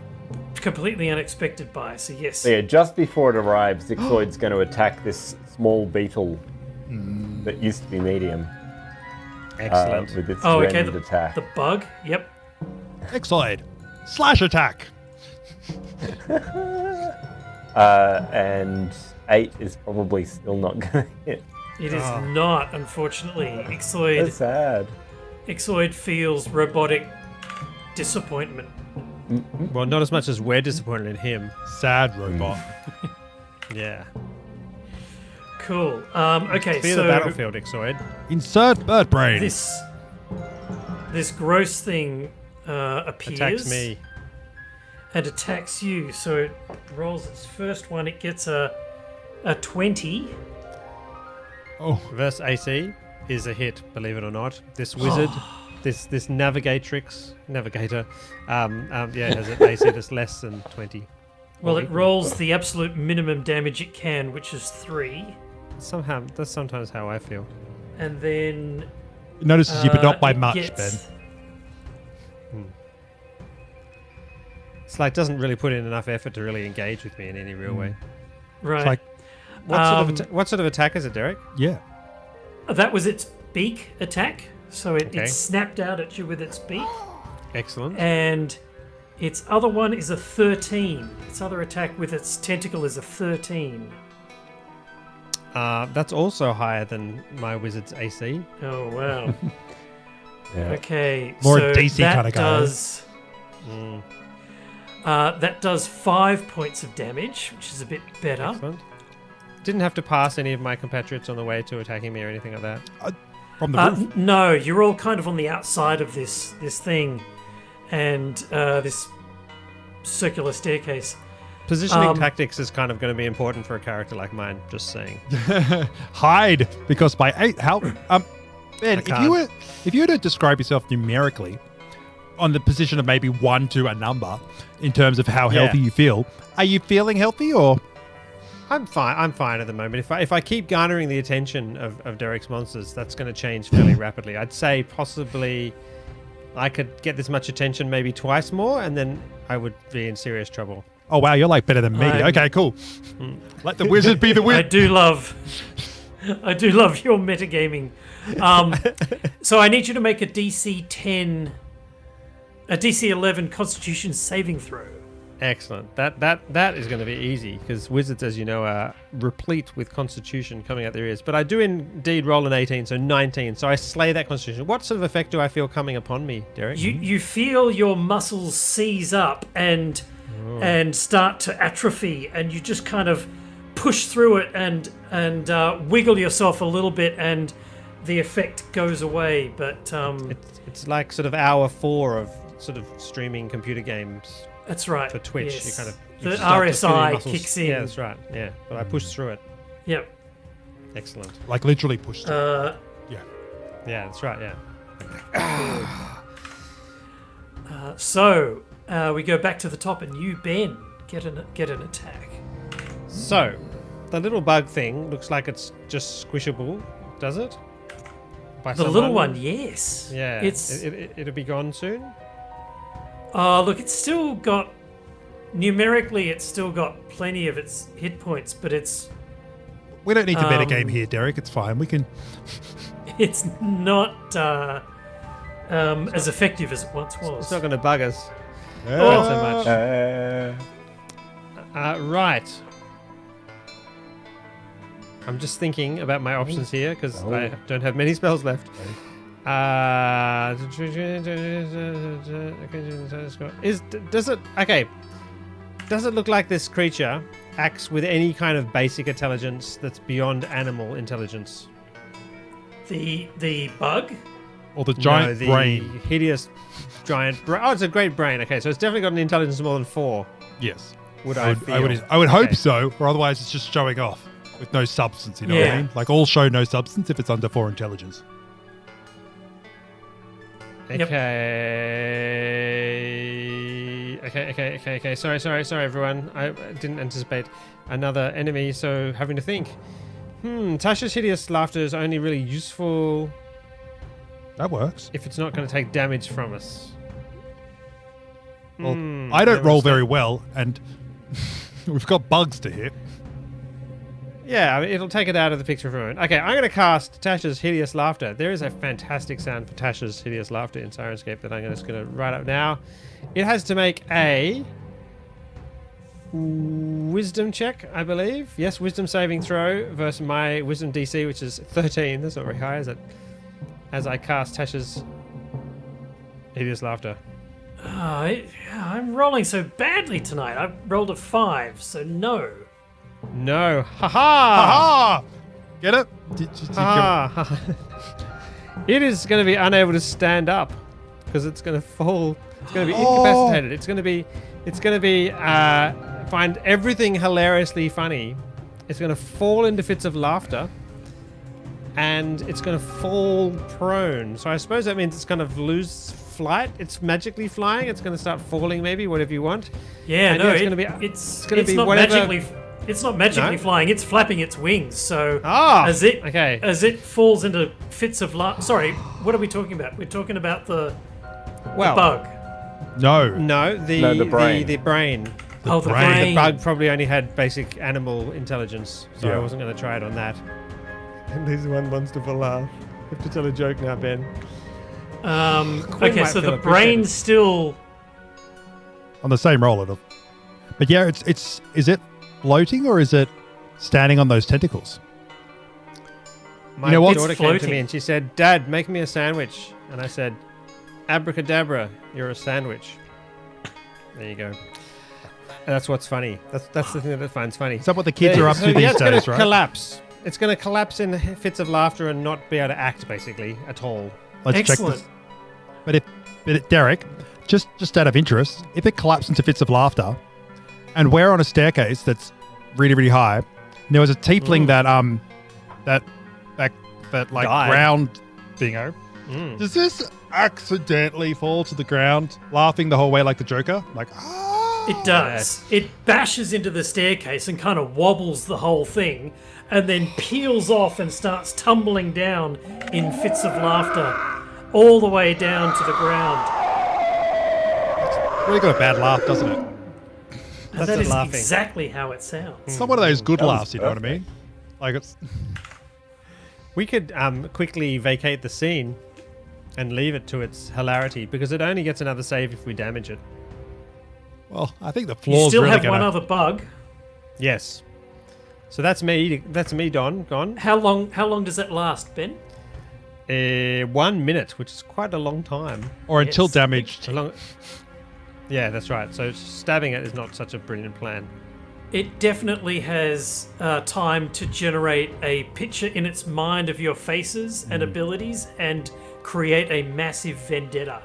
completely unexpected by. So yes. So yeah, just before it arrives, Ixoid's going to attack this small beetle that used to be medium Excellent. with its Oh, okay. rend attack. The bug. Yep. Excellent. Slash attack. And 8 is probably still not going to hit. It is not, unfortunately. That's Ixoid sad. feels robotic disappointment. Well, not as much as we're disappointed in him. Sad robot. Yeah. Cool. Okay, Clear so the battlefield, Ixoid. Insert bird brain. this gross thing appears Attacks me. and attacks you. So it rolls its first one. It gets a 20. Oh, Versus AC is a hit, believe it or not. This wizard, this navigator, has an AC that's less than 20. Well, it rolls the absolute minimum damage it can, which is 3. Somehow, that's sometimes how I feel. And then it notices you, but not by it much, gets- Ben. It's like doesn't really put in enough effort to really engage with me in any real way. Right. It's like, What sort of attack is it, Derek? yeah. That was its beak attack. So it Okay. snapped out at you with its beak. Excellent. And its other one is a 13. Its other attack with its tentacle is a 13. That's also higher than my wizard's AC. Oh, wow. Yeah. Okay. More so DC that kinda guy. does, that does 5 points of damage, which is a bit better. Excellent. Didn't have to pass any of my compatriots on the way to attacking me or anything like that. From the roof. No, you're all kind of on the outside of this thing and this circular staircase. Positioning tactics is kind of going to be important for a character like mine, just saying. Hide, because by 8, how... Ben, can't. if you were to describe yourself numerically on the position of maybe 1 to a number in terms of how healthy you feel, are you feeling healthy or... I'm fine at the moment. If I keep garnering the attention of Derek's monsters, that's going to change fairly rapidly. I'd say possibly I could get this much attention maybe twice more, and then I would be in serious trouble. Oh, wow, you're like better than me. Okay, cool. Let the wizard be the I wizard. do love your metagaming. So I need you to make a DC 11 Constitution saving throw. Excellent. That is going to be easy, because wizards, as you know, are replete with constitution coming out their ears. But I do indeed roll an 18, so 19. So I slay that constitution. What sort of effect do I feel coming upon me, Derek? You feel your muscles seize up and start to atrophy, and you just kind of push through it and wiggle yourself a little bit, and the effect goes away. But It's like sort of hour 4 of sort of streaming computer games that's right. for Twitch. Yes. You kind of The start to feel your RSI muscles- kicks in. Yeah, that's right. Yeah, but I pushed through it. Yep. Excellent. Like literally pushed. Uh, Yeah. Yeah, that's right. Yeah. so we go back to the top, and you, Ben, get an attack. So, the little bug thing looks like it's just squishable, does it? By The little one, yes. Yeah. It'll be gone soon. Look, it's still got numerically, it's still got plenty of its hit points, but it's We don't need to metagame here, Derek. It's fine. We can... not as effective as it once was. It's not going to bug us. Not so much. Right. I'm just thinking about my options here because I don't have many spells left. Does it look like this creature acts with any kind of basic intelligence that's beyond animal intelligence? The bug? Or the giant the brain? hideous giant brain. Oh, it's a great brain. Okay, so it's definitely got an intelligence more than 4. Yes. I would hope so, or otherwise it's just showing off with no substance. You know what I mean? Like all show no substance if it's under 4 intelligence. Yep. Okay. Sorry, everyone. I didn't anticipate another enemy, so having to think. Tasha's hideous laughter is only really useful That works. if it's not going to take damage from us. Well, I don't roll very well, and we've got bugs to hit. Yeah, I mean, it'll take it out of the picture for a moment. Okay, I'm going to cast Tasha's Hideous Laughter. There is a fantastic sound for Tasha's Hideous Laughter in Sirenscape that I'm just going to write up now. It has to make a wisdom check, I believe. Yes, wisdom saving throw versus my wisdom DC, which is 13. That's not very high, is it? As I cast Tasha's Hideous Laughter. I'm rolling so badly tonight. I rolled a 5, so no. No. Ha-ha! Aha! Get it? Ha-ha! It is going to be unable to stand up because it's going to fall. It's going to be incapacitated. It's going to be find everything hilariously funny. It's going to fall into fits of laughter, and it's going to fall prone. So I suppose that means it's going to lose flight. It's magically flying. It's going to start falling, maybe, whatever you want. Yeah, and no, it's going to be not whatever. magically. It's not magically flying. It's flapping its wings. So as okay. it falls into fits of laughter. Sorry, what are we talking about? We're talking about the bug. No, the brain. The brain. The bug probably only had basic animal intelligence, so I wasn't going to try it on that. And there's one monsterful laugh. I have to tell a joke now, Ben. Okay, so the brain's still on the same roll. But yeah, it's is it floating or is it standing on those tentacles? My daughter came to me and she said, "Dad, make me a sandwich." And I said, "Abracadabra, you're a sandwich." There you go. And that's what's funny. That's the thing that I find funny. Is that what the kids are up to these days, right? Collapse. It's going to collapse in fits of laughter and not be able to act, basically, at all. Let's Excellent. check this. But Derek, just out of interest, if it collapsed into fits of laughter, and we're on a staircase that's really, really high, and there was a tiefling that like died. ground thingo. Does this accidentally fall to the ground, laughing the whole way like the Joker? Like, It does. It bashes into the staircase and kind of wobbles the whole thing, and then peels off and starts tumbling down in fits of laughter, all the way down to the ground. really got a bad laugh, doesn't it? And that is exactly how it sounds. It's not one of those good laughs, you know what I mean? Like it's. We could quickly vacate the scene and leave it to its hilarity because it only gets another save if we damage it. Well, I think the You floor's still really have one other bug. Yes. So that's me. That's me, Don. Gone. How long does that last, Ben? 1 minute, which is quite a long time. Or until damaged. Yeah, that's right. So stabbing it is not such a brilliant plan. It definitely has time to generate a picture in its mind of your faces and abilities and create a massive vendetta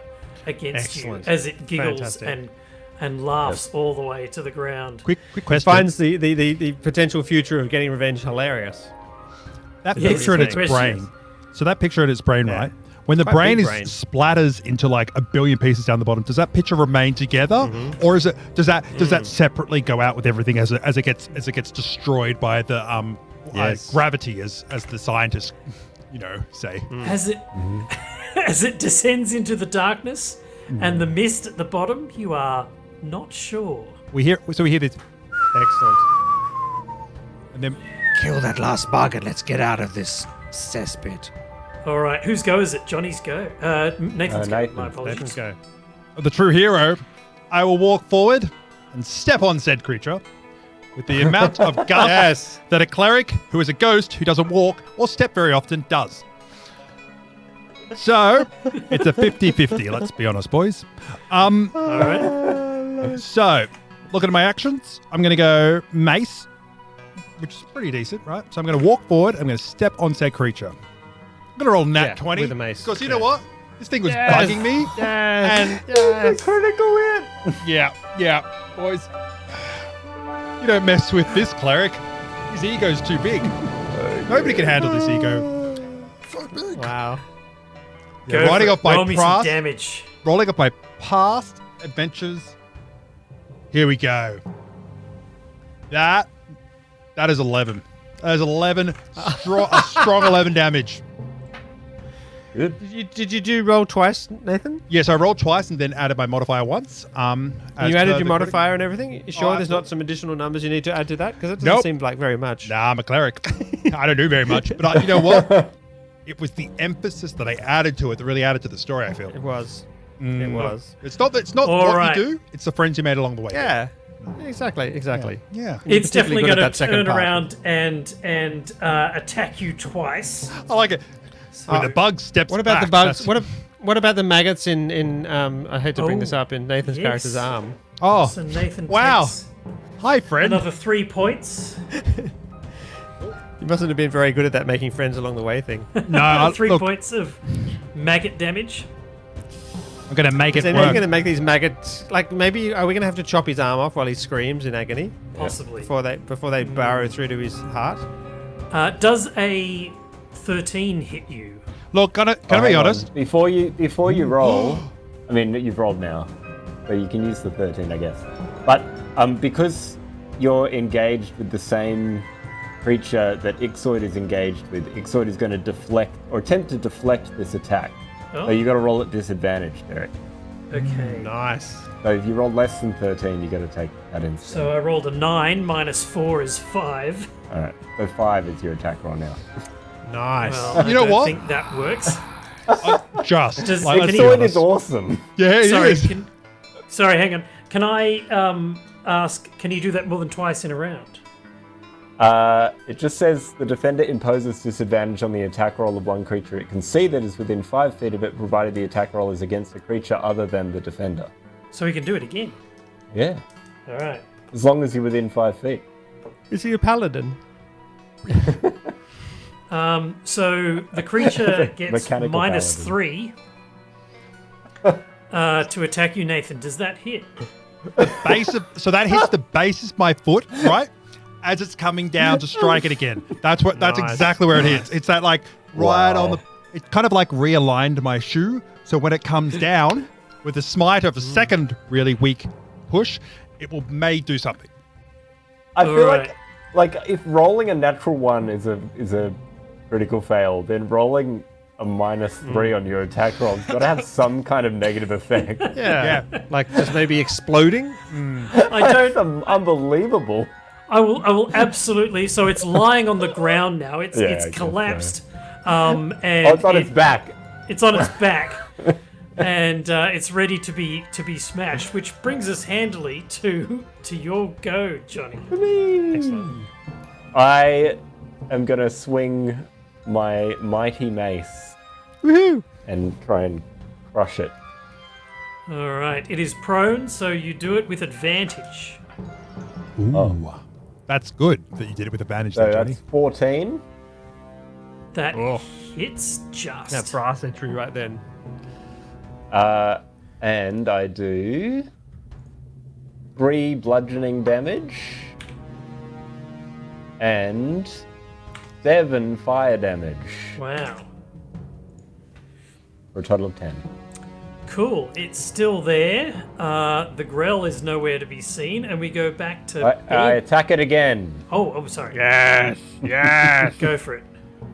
against you as it giggles and laughs all the way to the ground. Quick question. It finds the potential future of getting revenge hilarious. That picture in its brain. So that picture in its brain, right? When the brain splatters into like a billion pieces down the bottom, does that picture remain together, or is it does that separately go out with everything as it gets destroyed by the gravity, as the scientists say? As it descends into the darkness and the mist at the bottom, you are not sure. We hear this. Excellent. And then kill that last bug and let's get out of this cesspit. All right, whose go is it? Johnny's go. Nathan's go. Nathan. My apologies. Nathan's go. the true hero I will walk forward and step on said creature with the amount of guts that a cleric who is a ghost who doesn't walk or step very often does. So, it's a 50-50, let's be honest, boys. All right. So, looking at my actions, I'm going to go mace, which is pretty decent, right? So I'm going to walk forward. I'm going to step on said creature. I'm going to roll nat 20. with a mace. Because you know what? This thing was bugging me. Yes. And Critical hit. yeah, boys. You don't mess with this cleric. His ego's too big. Nobody can handle this ego. Wow. Go Writing for off it. my Roll me some past, damage. rolling off my past adventures. Here we go. That is 11. That is 11. A strong 11 damage. Good. Did you do roll twice, Nathan? Yes, I rolled twice and then added my modifier once. You as added per your the modifier and everything? You sure I there's thought- not some additional numbers you need to add to that? Because it doesn't Nope. seem like very much. Nah, I'm a cleric. I don't do very much. But you know what? It was the emphasis that I added to it that really added to the story, I feel. It was. It was. It's not All what right. you do, it's the friends you made along the way. Yeah. Exactly. Yeah. It's definitely particularly good at going to that second turn part. around and attack you twice. I like it. When the bug steps What about the back, bugs? that's- What about the maggots in I hate to bring Oh, this up, in Nathan's yes. character's arm? Oh, So Nathan wow. takes Hi, friend. another 3 points. You mustn't have been very good at that making friends along the way thing. No, 3 look, points of maggot damage. I'm going to make Is it anyone work. going to make these maggots, like maybe, are we going to have to chop his arm off while he screams in agony Possibly. before they burrow through to his heart? Does a 13 hit you? Look, can I Oh, be hang on. honest? Before you roll, I mean you've rolled now, so you can use the 13, I guess. But because you're engaged with the same creature that Ixoid is engaged with, Ixoid is going to deflect or attempt to deflect this attack. Oh. So you got to roll at disadvantage, Derek. Okay. Nice. So if you roll less than 13, you got to take that instead. So I rolled a 9, minus 4 is 5. All right. So 5 is your attack roll now. Nice. Well, You know I don't what? think that works. Just. Does- like, let's can be you- Ixoid honest. is awesome. Yeah, it Sorry, is. sorry, hang on. Can I ask, can you do that more than twice in a round? It just says the defender imposes disadvantage on the attack roll of one creature it can see that is within 5 feet of it, provided the attack roll is against a creature other than the defender. So we can do it again. Yeah. All right. As long as you're within 5 feet. Is he a paladin? So the creature gets Mechanical minus paladin. 3 to attack you, Nathan. Does that hit? So that hits the base of my foot, right? As it's coming down to strike it again. That's Nice. exactly where it hits. It's that like right Wow. on the. It kind of like realigned my shoe. So when it comes down with a smite of a second really weak push, may do something. I feel Alright. like if rolling a natural 1 is a critical fail, then rolling a minus 3 on your attack roll has got to have some kind of negative effect. Yeah. Like just maybe exploding? I don't. That's unbelievable. I will absolutely. So it's lying on the ground now. It's Yeah, I it's guess collapsed. And Oh, it's on its back. It's on its back, and it's ready to be smashed. Which brings us handily to your go, Johnny. Excellent. I am going to swing my mighty mace and try and crush it. All right. It is prone, so you do it with advantage. Ooh. That's good that you did it with advantage So there, Johnny. that's 14. That Oh. hits just. That brass entry right then. And I do 3 bludgeoning damage and 7 fire damage Wow. for a total of 10. Cool. It's still there. The grell is nowhere to be seen, and we go back to. I attack it again, Oh, sorry. Yes. Yes. Go for it.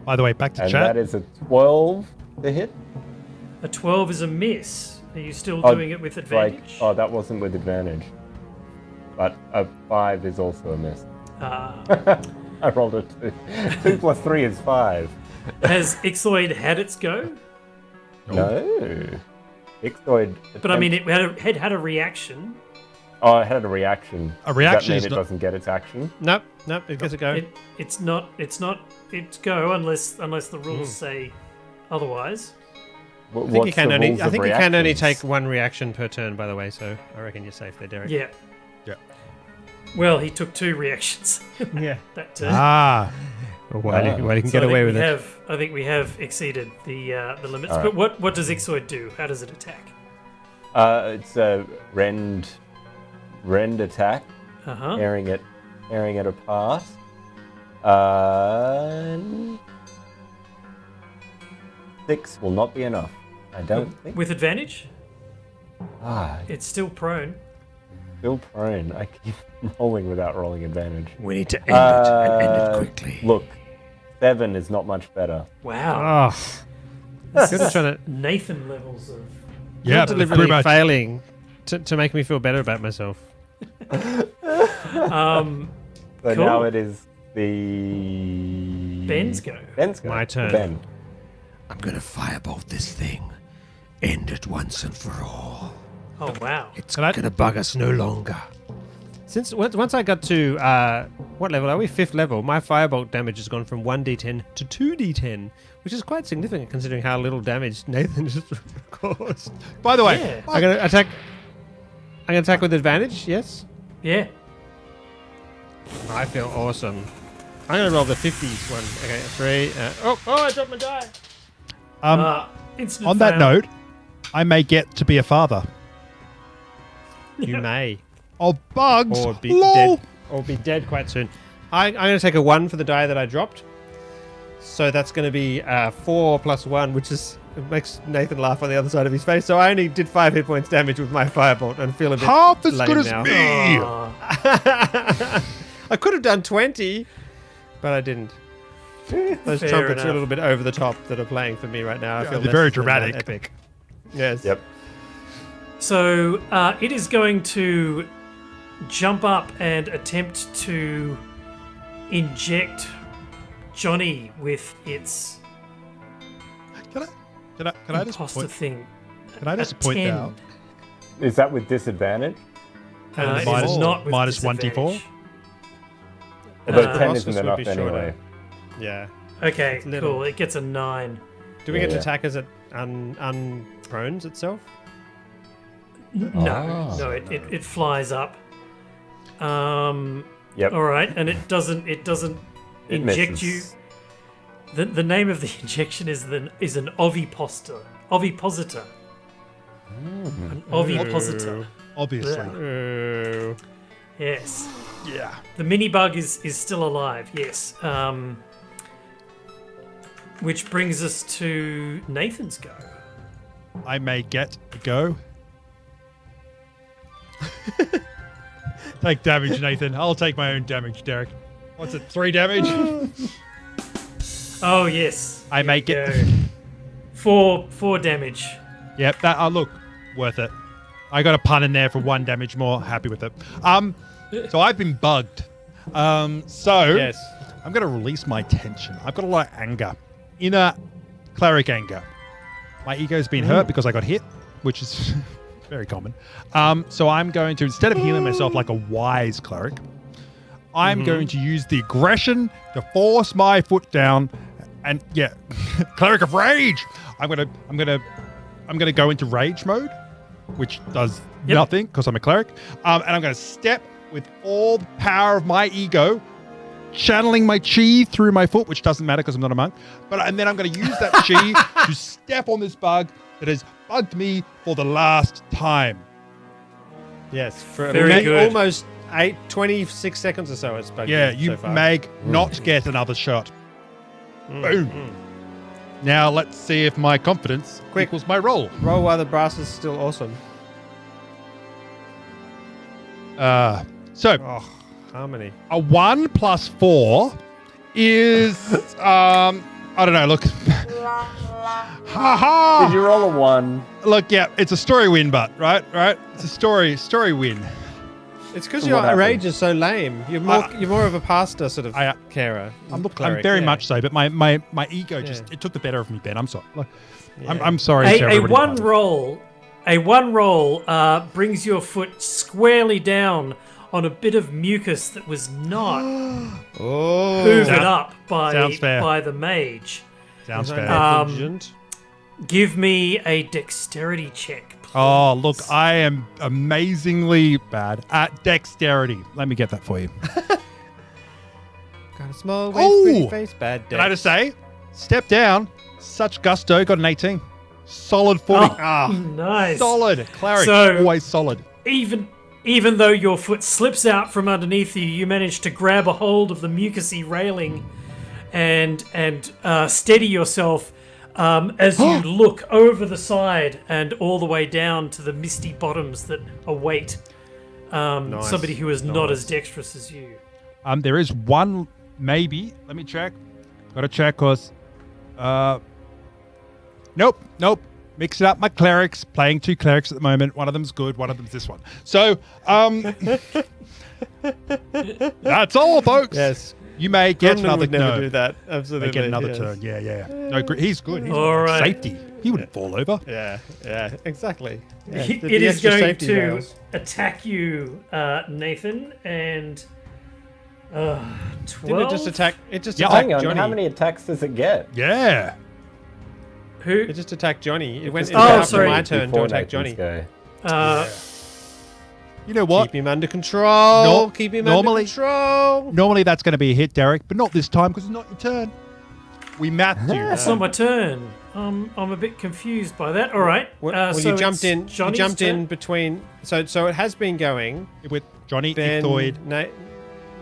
By the way, back to and chat. that is a 12 to hit. A 12 is a miss. Are you still Oh, doing it with Like, advantage? oh, that wasn't with advantage. But a 5 is also a miss. I rolled a 2. 2 plus 3 is 5. Has Ixoid had its go? No. Ixoid. But I mean, it had a reaction. Oh, it had a reaction. A reaction Does is that mean not- it doesn't get its action? Nope. It gets a go. It's not. It's go unless the rules say otherwise. I think you can only reactions? take one reaction per turn, by the way. So I reckon you're safe there, Derek. Yeah. Yeah. Well, he took 2 reactions Yeah. that turn. Ah. Well, you can So get I away think with we it. have, I think we have exceeded the limits. All right. But what does Ixoid do? How does it attack? It's a rend attack, Uh huh. tearing it apart. 6 will not be enough. I don't think. With advantage, Ah, it's still prone. still prone. I keep rolling without rolling advantage. We need to end it and end it quickly. Look, 7 is not much better. Wow. Oh, This good is trying to Nathan levels of. Yeah, deliberately pretty much. failing to make me feel better about myself. Um, So Cool. now it is the Ben's go. Ben's go. My turn. Ben. I'm gonna firebolt this thing. End it once and for all. Oh wow. It's Can I- gonna bug us no longer. Once I got to what level are we? 5th level. My firebolt damage has gone from 1d10 to 2d10, which is quite significant considering how little damage Nathan just caused. By the way, Yeah. I'm gonna attack. I'm gonna attack with advantage. Yes. Yeah. I feel awesome. I'm gonna roll the 50s one. Okay, 3. I dropped my die. Instant on that fail. note, I may get to be a father. You may, Oh, bugs! or be Lol. dead, or be dead quite soon. I'm gonna take a 1 for the die that I dropped. So that's gonna be 4 plus 1, which is it makes Nathan laugh on the other side of his face. So I only did 5 hit points damage with my firebolt and feel a bit Half as lame good as now. me. Aw. I could have done 20, but I didn't. Those Fair trumpets are enough. a little bit over the top that are playing for me right now. I Yeah, feel they're less very than that dramatic. epic. Yes. Yep. So it is going to jump up and attempt to inject Johnny with its Can I just imposter point, thing. can I just A point 10. out? Is that with disadvantage? It is Minus- not with minus 1d4? disadvantage. Although Uh, 10 Oscars isn't would enough be shorter. anyway. Yeah. Okay, It's little. cool. It gets a 9. Do we get to Yeah. attack as it unprones itself? No, Ah. no, it flies up. Yep. All right, and it doesn't It inject you. misses. The name of the injection is an ovipositor. Ovipositor. An ovipositor. Obviously. Oh. Yes. Yeah. The mini bug is still alive. Yes. Which brings us to Nathan's go. I may get a go. Take damage, Nathan. I'll take my own damage, Derek. What's it? 3 damage? Oh yes. I may Here get. we go. 4 damage. Yep. That. Look, worth it. I got a pun in there for 1 damage more. Happy with it. So I've been bugged. So Yes. I'm going to release my tension. I've got a lot of anger, inner cleric anger. My ego's been hurt because I got hit, which is very common. So I'm going to, instead of healing myself like a wise cleric, I'm going to use the aggression to force my foot down, and yeah, cleric of rage. I'm gonna go into rage mode, which does nothing because I'm a cleric. And I'm gonna step with all the power of my ego, channeling my chi through my foot, which doesn't matter because I'm not a monk. And then I'm going to use that chi to step on this bug that has bugged me for the last time. Yes. For Very good. almost 26 seconds or so it's bugged Yeah, me you so far. may not get another shot. Boom. Now let's see if my confidence equals my roll. Roll while the brass is still awesome. So Oh, harmony. a 1 plus 4 is I don't know. Look, ha ha. Did you roll a 1? Look, yeah, it's a story win, but right, it's a story win. It's because So your what happened? rage is so lame. You're more of a pastor sort of carer. I'm cleric, very yeah. much so, but my ego just Yeah. it took the better of me, Ben. I'm sorry. Look, I'm sorry. to A everybody. 1 roll A 1 roll brings your foot squarely down on a bit of mucus that was not hoovered up sounds fair. by the mage. Sounds Is that fair. negligent? Give me a dexterity check, please. Oh, look, I am amazingly bad at dexterity. Let me get that for you. Got a small waist, pretty Oh! face, bad Can I dex. just say, step down, such gusto, got an 18. Solid footing. Oh, nice. Solid. Cleric, So- always solid. Even though your foot slips out from underneath you, you manage to grab a hold of the mucusy railing and steady yourself as you look over the side and all the way down to the misty bottoms that await somebody who is not as dexterous as you. There is one, maybe. Let me check. Gotta check, cause, nope. Mix it up. My clerics, playing 2 clerics at the moment. One of them's good. One of them's this one. So, that's all, folks. Yes. You may get Grundon another would never no. do that. Absolutely. May get another yes. turn. Yeah. No, he's good. He's All right. safety. He wouldn't fall over. Yeah, exactly. Yeah, It the is extra going safety to rails. attack you, Nathan, and 12. Didn't it just attack? It just Yeah, attacked Hang on, Johnny. how many attacks does it get? Yeah. Who? It just attacked Johnny. It went Just Oh, after sorry. my turn to Before attack Nathan's Johnny. go. You know what? Keep him under control. No- Keep him normally- under control. Normally that's going to be a hit, Derek, but not this time because it's not your turn. We mathed you. It's not my turn. I'm a bit confused by that. All right. Well, so you jumped it's in. You Johnny's jumped in turn? between. So it has been going. With Johnny, Ben, Ictoid.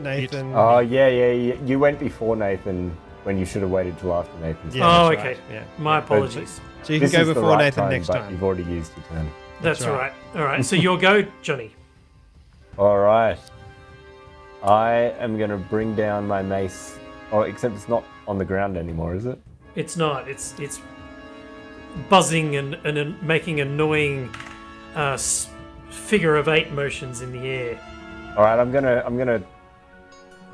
Nathan. Oh, yeah. You went before Nathan when you should have waited till after Nathan's Yeah, turn. Oh, that's okay. right, yeah. My apologies. So you can This go is the before right Nathan time, next but time. You've already used your turn. That's right. right. All right. So you'll go, Johnny. All right. I am going to bring down my mace. Oh, except it's not on the ground anymore, is it? It's not. It's buzzing and making annoying figure of 8 motions in the air. All right, I'm gonna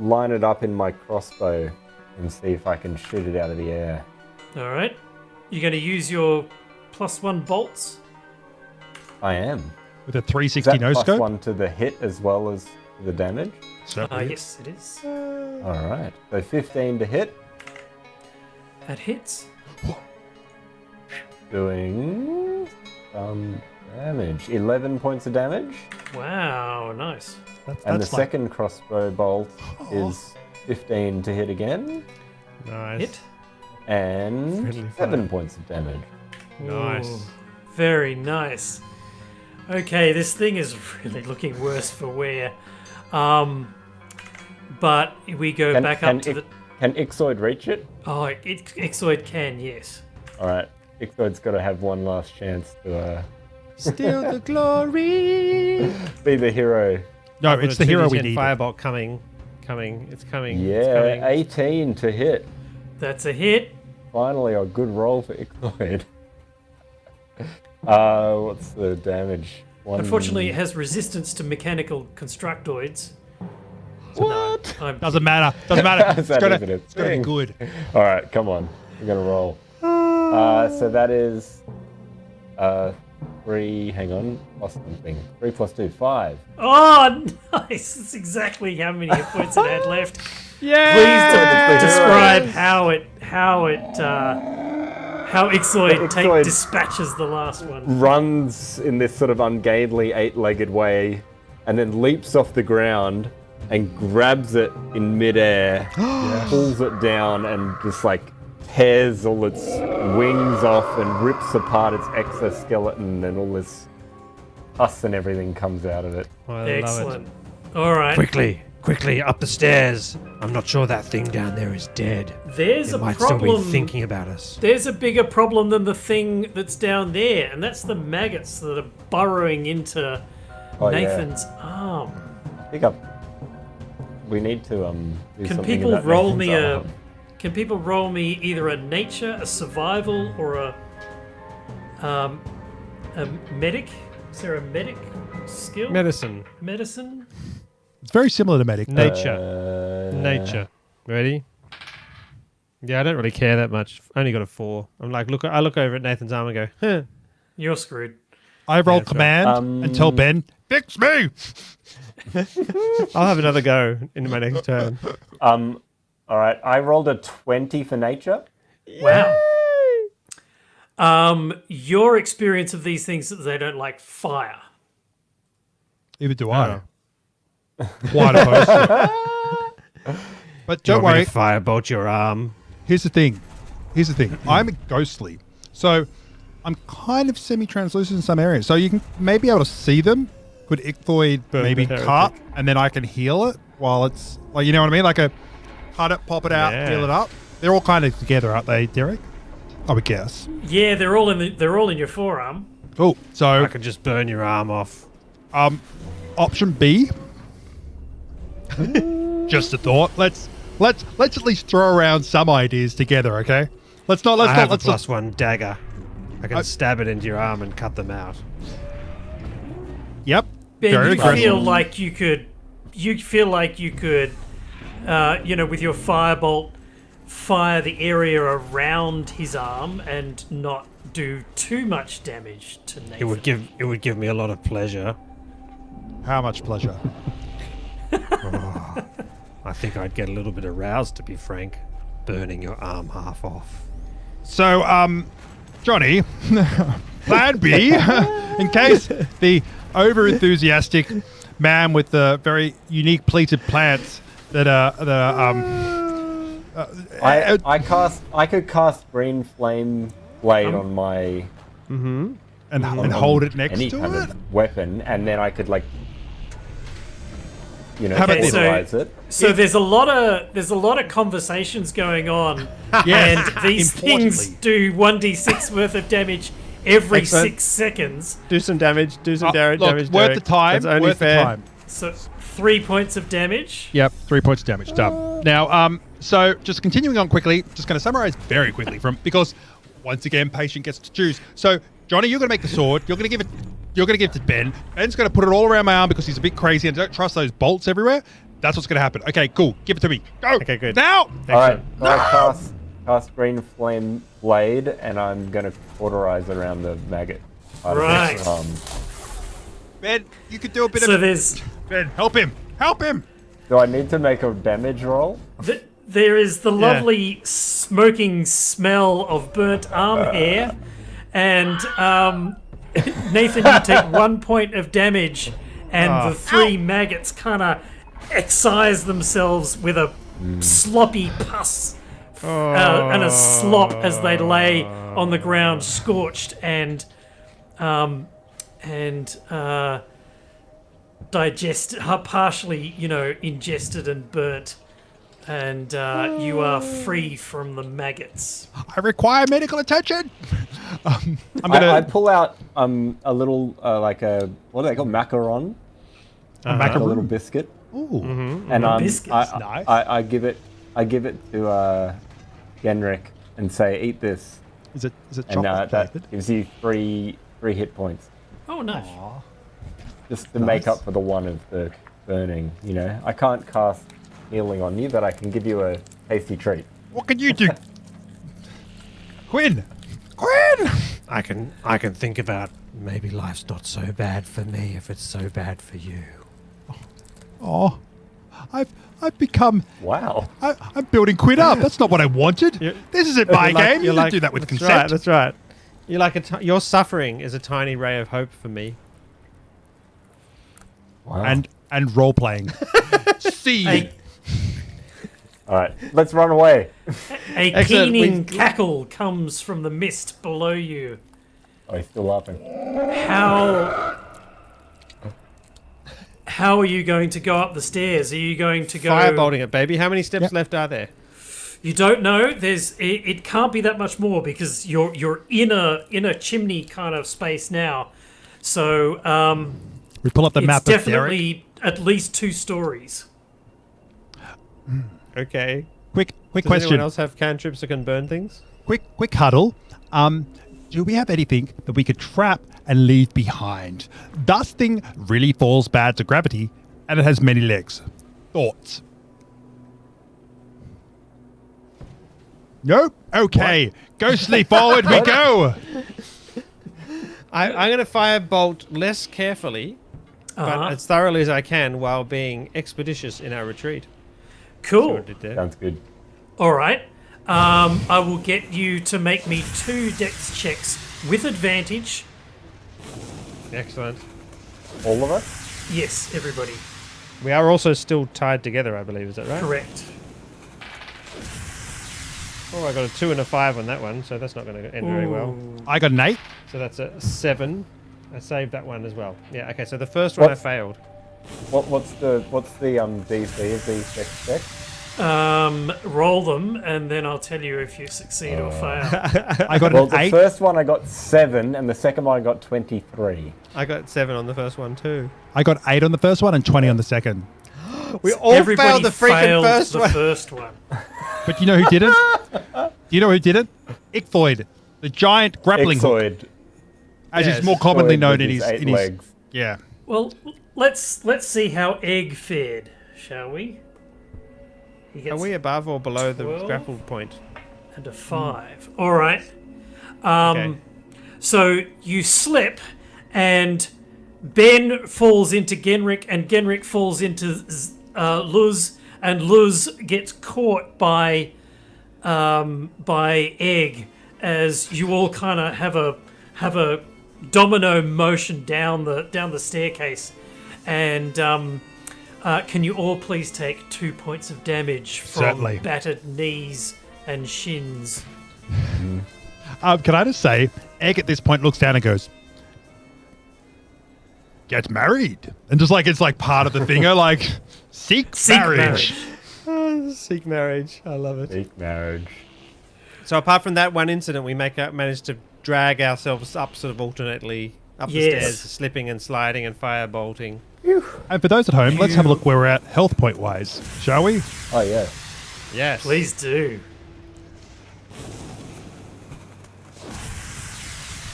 line it up in my crossbow and see if I can shoot it out of the air. All right. You're going to use your +1 bolts. I am. With a Is 360 that no plus scope. 1 to the hit as well as the damage? Certainly. Yes, it is. All right. So 15 to hit, That hits. doing some damage. 11 points of damage. Wow, nice. And the That's like- second crossbow bolt is 15 to hit again, Nice. Hit. and Friendly 7 fire. points of damage. Nice. Ooh, very nice. Okay, this thing is really looking worse for wear. But we go back up to the. Can Ixoid reach it? Oh, Ixoid can, yes. All right. Ixoid's got to have one last chance to Steal the glory. be the hero. No, I've got it's a the hero 2d10 we need. Firebolt coming. It's coming. Yeah, It's coming. 18 to hit. That's a hit. Finally, a good roll for Ixoid. What's the damage? Unfortunately, it has resistance to mechanical constructoids. What? I'm, Doesn't matter. Doesn't matter. Is that even a It's gotta be thing? good. All right, come on. We're gonna roll. So that is 3. Hang on, plus something. 3 plus 2, 5. oh, nice! That's exactly how many hit points it had left. Yeah. Please describe how Ixoid Ixoid- dispatches the last one. Runs in this sort of ungainly 8-legged way, and then leaps off the ground and grabs it in midair, pulls it down, and just like tears all its wings off and rips apart its exoskeleton, and all this pus and everything comes out of it. I love Excellent. All right. Quickly, up the stairs. I'm not sure that thing down there is dead. There's It a might still problem. be thinking about us. There's a bigger problem than the thing that's down there, and that's the maggots that are burrowing into Oh, yeah. Nathan's arm. Pick up. We need to do Can something people about roll Nathan's me a? arm. Can people roll me either a nature, a survival, or a medic? Is there a medic skill? Medicine. Medicine. It's very similar to medic. Nature. Nature. Ready? Yeah, I don't really care that much. Only got a 4. I'm like, I look over at Nathan's arm and go, huh. You're screwed. I roll that's right. command and tell Ben, fix me. I'll have another go in my next turn. All right. I rolled a 20 for nature. Wow. Your experience of these things is they don't like fire. Either do I. Quite opposed to it. But don't worry. Firebolt your arm. Here's the thing. I'm ghostly. So I'm kind of semi-translucent in some areas. So you can maybe be able to see them. Could Ichthoid Burn maybe the cut heretic. and then I can heal it while it's like, you know what I mean? Like a cut it, pop it out, Yeah. heal it up. They're all kind of together, aren't they, Derek? I would guess. Yeah, they're all in your forearm. Cool. So I could just burn your arm off. option B. Just a thought. Let's at least throw around some ideas together, okay? Let's not. I have a Let's not. +1 dagger. I can stab it into your arm and cut them out. Yep. Ben, Very you aggressive. feel like you could, with your firebolt, fire the area around his arm and not do too much damage to Nathan. It would give me a lot of pleasure. How much pleasure? I think I'd get a little bit aroused, to be frank, burning your arm half off. So, Johnny, plan B, in case the over-enthusiastic man with the very unique pleated plants that are I could cast green flame blade on my and hold it next any to kind it. of weapon, and then I could How about this? autorize it. So there's a lot of conversations going on, Yes, and these things importantly. do 1d6 worth of damage every Excellent. 6 seconds. Do some damage. Do some Look, damage. worth Derek. the time. That's only Worth fair. the time. So 3 points of damage. Yep, 3 points of damage. Done. Now, so just continuing on quickly, just going to summarize very quickly because once again, patient gets to choose. So, Johnny, you're going to make the sword. You're going to give it to Ben. Ben's going to put it all around my arm because he's a bit crazy and I don't trust those bolts everywhere. That's what's going to happen. Okay, cool. Give it to me. Go. Okay, good. Now. All right, so I cast green flame blade, and I'm gonna autorize around the maggot. Right. Ben, you could do a bit So of. there's Ben, help him. Help him. Do I need to make a damage roll? there is the lovely smoking smell of burnt arm hair, and Nathan, you take 1 point of damage, and the 3 maggots kind of excise themselves with a sloppy pus and a slop as they lay on the ground, scorched and partially, ingested and burnt. And you are free from the maggots. I require medical attention. I'm I gonna. pull out a little what do they call macaron? A little biscuit, Ooh. and Biscuits, nice. I give it to Genrick and say, "Eat this," Is it and chocolate that flavored? gives you three hit points, Oh, nice. just to make up for the one of the burning. I can't cast healing on you, but I can give you a tasty treat. What can you do? Quinn. I can think about maybe life's not so bad for me if it's so bad for you. Oh, I've become. Wow. I'm building Quinn up. That's not what I wanted. This isn't my game. You don't do that with that's consent. Right, that's right. You're like your suffering is a tiny ray of hope for me. Wow. And role playing. See. All right, let's run away. A Excellent. keening cackle comes from the mist below you. Oh, he's still laughing. How are you going to go up the stairs? Are you going to go? Firebolting it, baby. How many steps Yep. left are there? You don't know. It can't be that much more because you're in a chimney kind of space now. So We pull up the it's map of Derek. definitely at least 2 stories. Okay. Quick Does question. anyone else have cantrips that can burn things? Quick huddle. Do we have anything that we could trap and leave behind? This thing really falls bad to gravity, and it has many legs. Thoughts? Nope. Okay. Ghostly forward we go. I'm going to fire bolt less carefully, but as thoroughly as I can while being expeditious in our retreat. Cool. What I did there. Sounds good. All right. I will get you to make me 2 dex checks with advantage. Excellent. All of us? Yes, everybody. We are also still tied together, I believe. Is that right? Correct. Oh, I got a 2 and a 5 on that one, so that's not going to end very well. I got an 8. So that's a 7. I saved that one as well. Yeah. Okay. So the first one I failed. What's the DC of these dex checks? Roll them, and then I'll tell you if you succeed or fail. I got Well, an the 8. first one I got 7, and the second one I got 23. I got 7 on the first one too. I got 8 on the first one and 20 on the second. We all Everybody failed the freaking failed first the one. first one. But you know who didn't? You know who didn't? Ichthoid, the giant grappling hook, Ixoid. as Yes. is more commonly Ixoid known with in his his, 8 in his legs. yeah. Well, let's see how Egg fared, shall we? He Are gets we above or below the 12? grapple point? and a 5. All right. Okay. So you slip, and Ben falls into Genrick, and Genrick falls into Luz, and Luz gets caught by Egg as you all kind of have a domino motion down the staircase, and can you all please take 2 points of damage from Certainly. battered knees and shins? Can I just say, Egg at this point looks down and goes, "Get married," and just like it's like part of the thing. Like seek marriage. Seek marriage. I love it. Seek marriage. So apart from that one incident, we managed to drag ourselves up sort of alternately up the Yes. stairs, slipping and sliding and fire bolting. And for those at home, let's have a look where we're at health point wise, shall we? Oh, yeah. Yes. Please do.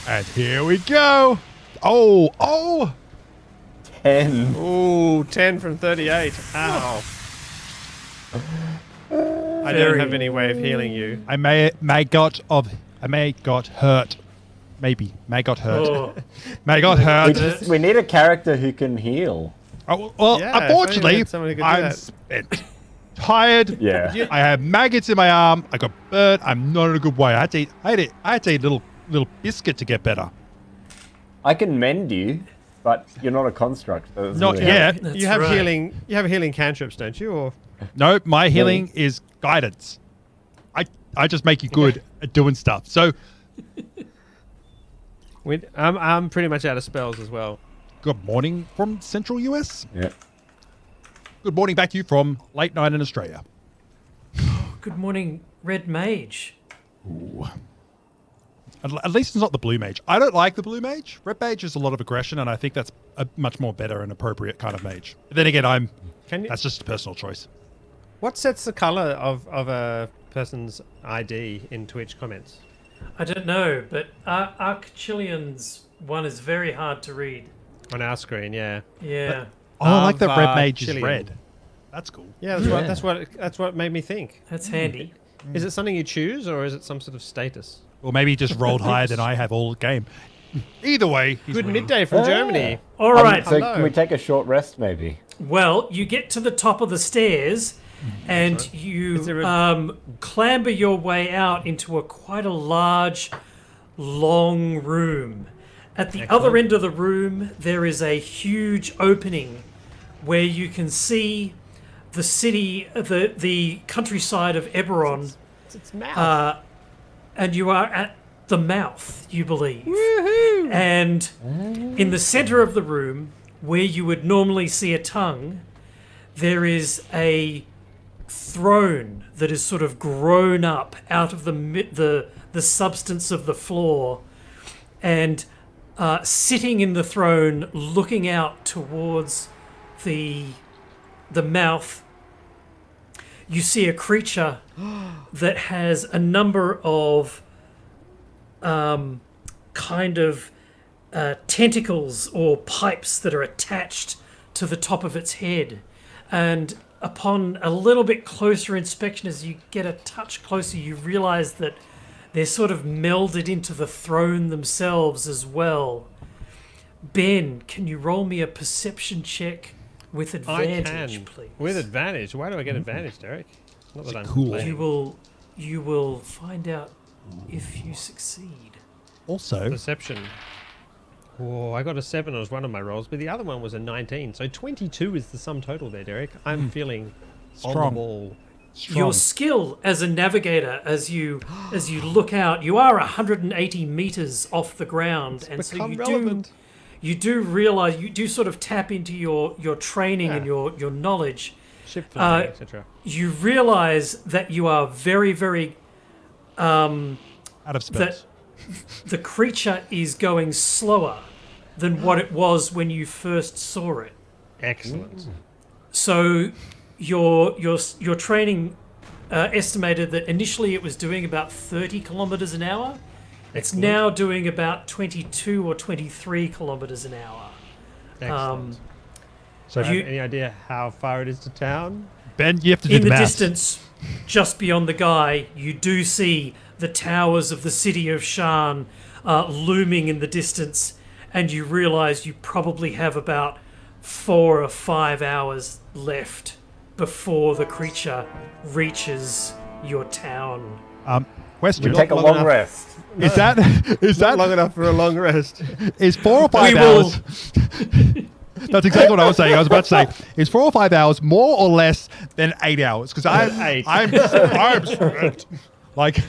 And here we go. Oh. 10. Ooh, 10 from 38. Ow. I don't have any way of healing you. I may got hurt. Maybe may got hurt. Oh, May got hurt. We need a character who can heal. Oh, well, Yeah, if only we unfortunately, had someone who could do I'm that. spent, tired. Yeah. I have maggots in my arm. I got burnt. I'm not in a good way. I had to eat a little biscuit to get better. I can mend you, but you're not a construct. So it's Not really- yet. that's You have right. healing. You have healing cantrips, don't you? Or No, my healing is guidance. I just make you good at doing stuff. So I'm pretty much out of spells as well. good morning from Central US. Yeah. Good morning back to you from late night in Australia. good morning, Red Mage. At least it's not the blue mage. I don't like the blue mage. Red mage is a lot of aggression, and I think that's a much more better and appropriate kind of mage. But then again, Can you? that's just a personal choice. What sets the color of a person's ID in Twitch comments? I don't know, but Archchillian's one is very hard to read. On our screen, yeah. Yeah, Oh, I like that red Of, mage is Chilean. red. That's cool. Yeah, that's what made me think. that's handy. Is it something you choose, or is it some sort of status? Or maybe he just rolled higher than I have all game. Either way, he's Good winning. midday from Germany. All right. So Hello. can we take a short rest, maybe? Well, you get to the top of the stairs, and Is you there a- clamber your way out into quite a large, long room. At the other end of the room, there is a huge opening where you can see the city, the countryside of Eberron, It's mouth. and you are at the mouth, you believe. And in the center of the room, where you would normally see a tongue, there is a throne that is sort of grown up out of the substance of the floor, and sitting in the throne, looking out towards the mouth, you see a creature that has a number of kind of tentacles or pipes that are attached to the top of its head. And upon a little bit closer inspection, as you get a touch closer, you realize that they're sort of melded into the throne themselves as well. Ben, can you roll me a perception check with advantage, please? With advantage. Why do I get advantage, Derek? Not that I'm cool? complaining. You will find out if you succeed. Also, Perception. Oh, I got a 7 on one of my rolls, but the other one was a 19. So 22 is the sum total there, Derek. I'm feeling on the Strong. ball. Your skill as a navigator, as you look out, you are 180 meters off the ground, and so you do realize, you do sort of tap into your training and your knowledge. Ship flying, etc. You realize that you are very, very out of spells. the creature is going slower than what it was when you first saw it. Excellent. So your training estimated that initially it was doing about 30 kilometers an hour. It's now doing about 22 or 23 kilometers an hour. Excellent. So Do you have any idea how far it is to town? Ben, you have to do In the maths. distance, just beyond the guy, you do see the towers of the city of Shan looming in the distance, and you realize you probably have about 4 or 5 hours left before the creature reaches your town. Question: We take a long rest. Is that Not long enough for a long rest. is 4 or 5 We will- hours? That's exactly what I was saying. I was about to say, is 4 or 5 hours more or less than 8 hours? Because I'm spent. Like,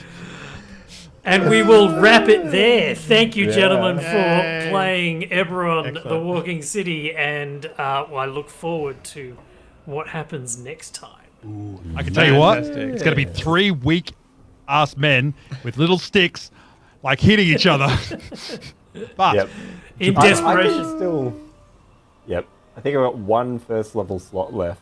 And we will wrap it there. Thank you, gentlemen, for Yay. playing Eberron, the Excellent. Walking City, and I look forward to what happens next time. I can tell you what, Fantastic. it's going to be 3 weak ass men with little sticks, like hitting each other. But Yep. In I can desperation. still. Yep. I think I've got one first level slot left.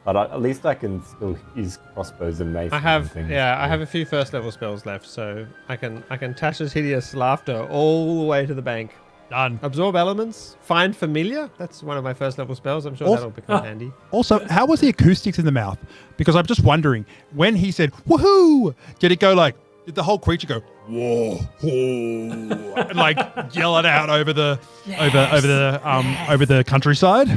But at least I can still use crossbows and maces. I have, and things. I have a few first level spells left, so I can Tasha's hideous laughter all the way to the bank. done. Absorb elements, find familiar. That's one of my first level spells. I'm sure Also- that'll become handy. Also, how was the acoustics in the mouth? Because I'm just wondering, when he said "woohoo," did it go like? Did the whole creature go whoa, whoa, and like yell it out over the over the countryside?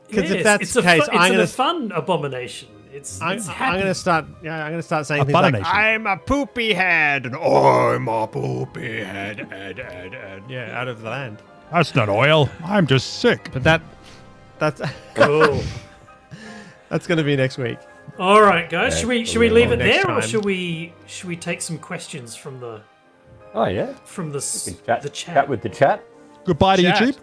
Because if that's the case, I'm it's gonna a fun abomination. It's I'm happy. gonna start. Yeah, I'm gonna start saying A things like, funimation. "I'm a poopy head," and "I'm a poopy head," yeah, out of the land. That's not oil. I'm just sick. But that's Cool. that's gonna be next week. All right, guys. Should we leave it Next there, or time. should we take some questions from the Oh, yeah. chat? Chat with the chat. Goodbye to Chat. YouTube.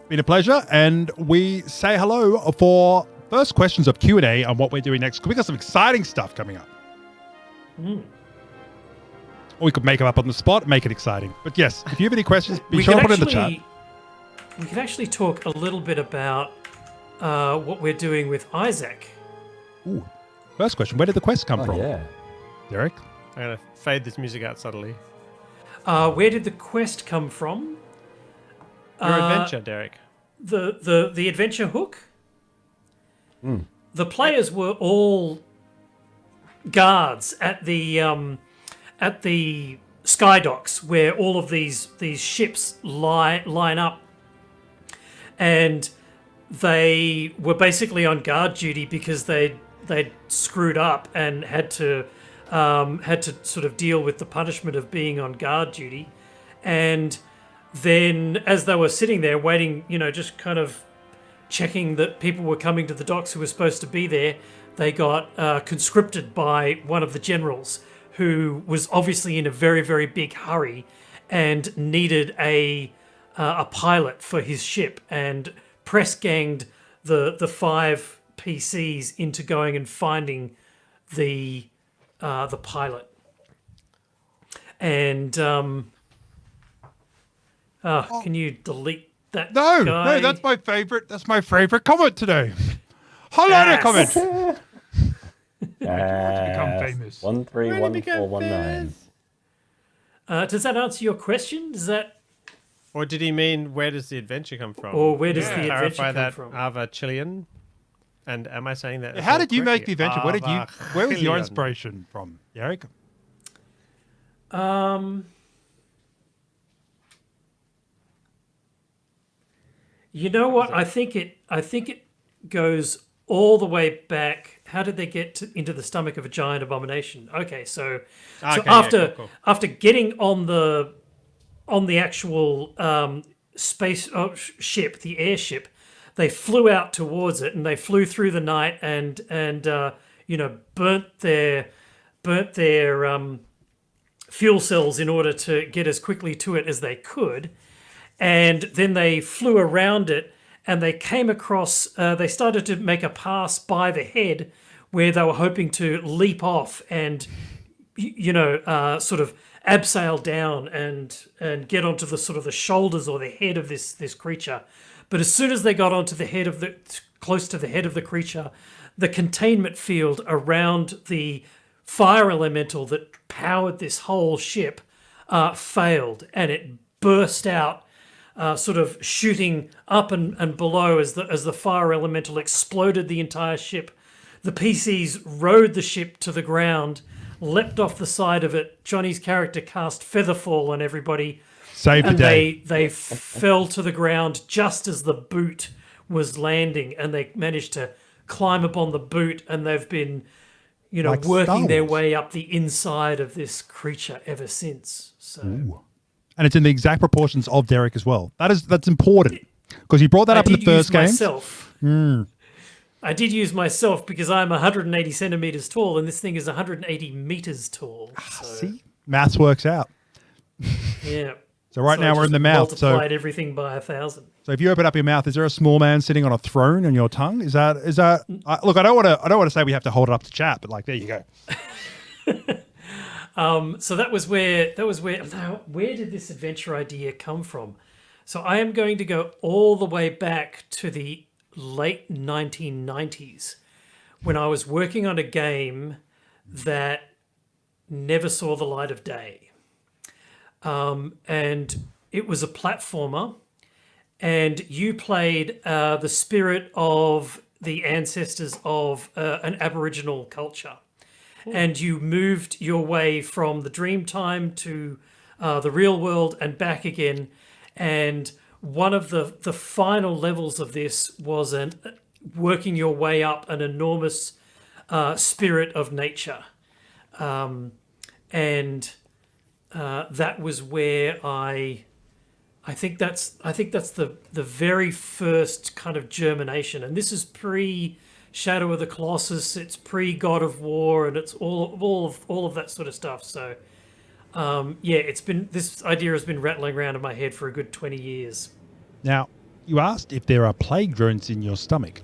Been a pleasure, and we say hello for first questions of Q&A on what we're doing next. We got some exciting stuff coming up. Or we could make them up on the spot, make it exciting. But yes, if you have any questions, be sure to put it in the chat. We could actually talk a little bit about what we're doing with Isaac. Ooh. First question: where did the quest come Oh, from, yeah. Derek? I'm gonna fade this music out subtly. Where did the quest come from? Your adventure, Derek. The adventure hook. The players were all guards at the sky docks where all of these ships line up, and they were basically on guard duty because they'd screwed up and had to sort of deal with the punishment of being on guard duty. And then as they were sitting there waiting, just kind of checking that people were coming to the docks who were supposed to be there, they got conscripted by one of the generals who was obviously in a very, very big hurry and needed a pilot for his ship, and press ganged the 5 PCs into going and finding the pilot. And can you delete that? No, guy? that's my favorite. That's my favorite comment today. Highlight a comment. Become famous. 131419. Does that answer your question? Does that, Or did he mean where does the adventure come from? or where does the adventure Clarify come that, from? Ava Chilean. And am I saying that? How did you make the adventure? Where was your Chilean. inspiration from, Derek? You know what? I think it goes all the way back. How did they get into the stomach of a giant abomination? Okay, so after getting on the actual space ship, the airship, they flew out towards it, and they flew through the night and burnt their fuel cells in order to get as quickly to it as they could. And then they flew around it, and they came across, they started to make a pass by the head where they were hoping to leap off and, sort of abseil down and get onto the sort of the shoulders or the head of this creature. But as soon as they got onto the head close to the head of the creature, the containment field around the fire elemental that powered this whole ship failed, and it burst out, sort of shooting up and below as the fire elemental exploded the entire ship. The PCs rode the ship to the ground, leapt off the side of it. Johnny's character cast Featherfall on everybody. Save the day. They fell to the ground just as the boot was landing, and they managed to climb up on the boot, and they've been, Like working Star their Wars. way up the inside of this creature ever since. So And it's in the exact proportions of Derek as well. That's important because you brought that up in the first game. I did use myself because I'm 180 centimeters tall, and this thing is 180 meters tall. So, See, maths works out. yeah. So right So now I we're in just the mouth. Multiplied everything by 1,000. So if you open up your mouth, is there a small man sitting on a throne on your tongue? Is that? Look, I don't want to say we have to hold it up to chat, but like there you go. So that was where. Now, where did this adventure idea come from? So I am going to go all the way back to the late 1990s when I was working on a game that never saw the light of day. And it was a platformer, and you played the spirit of the ancestors of an Aboriginal culture. And you moved your way from the dream time to the real world and back again. And one of the final levels of this was working your way up an enormous spirit of nature. That was where I think that's the very first kind of germination. And this is pre Shadow of the Colossus, it's pre God of War, and it's all of that sort of stuff. So this idea has been rattling around in my head for a good 20 years. Now, you asked if there are plague drones in your stomach.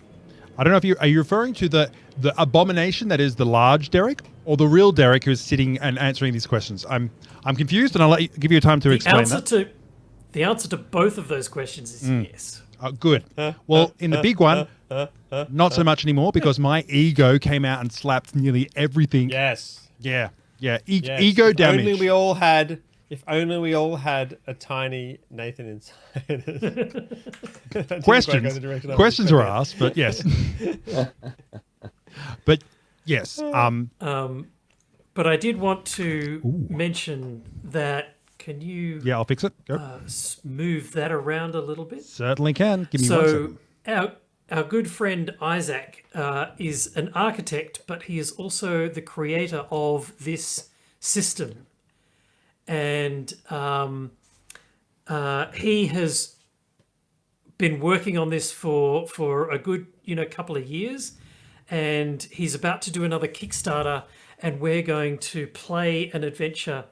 I don't know if are you referring to the abomination that is the large Derek, or the real Derek who's sitting and answering these questions? I'm confused, and I'll give you time to explain that. The answer to both of those questions is yes. Good. Well, in the big one, not so much anymore because my ego came out and slapped nearly everything. Yes. Yeah. Yes. Ego damage. If only we all had a tiny Nathan inside. Questions were asked, but yes. But yes. But I did want to mention that. Can you? Yeah, I'll fix it. Go. Move that around a little bit. Certainly can. Give me 1 second. Our good friend Isaac is an architect, but he is also the creator of this system. And he has been working on this for a good couple of years, and he's about to do another Kickstarter, and we're going to play an adventure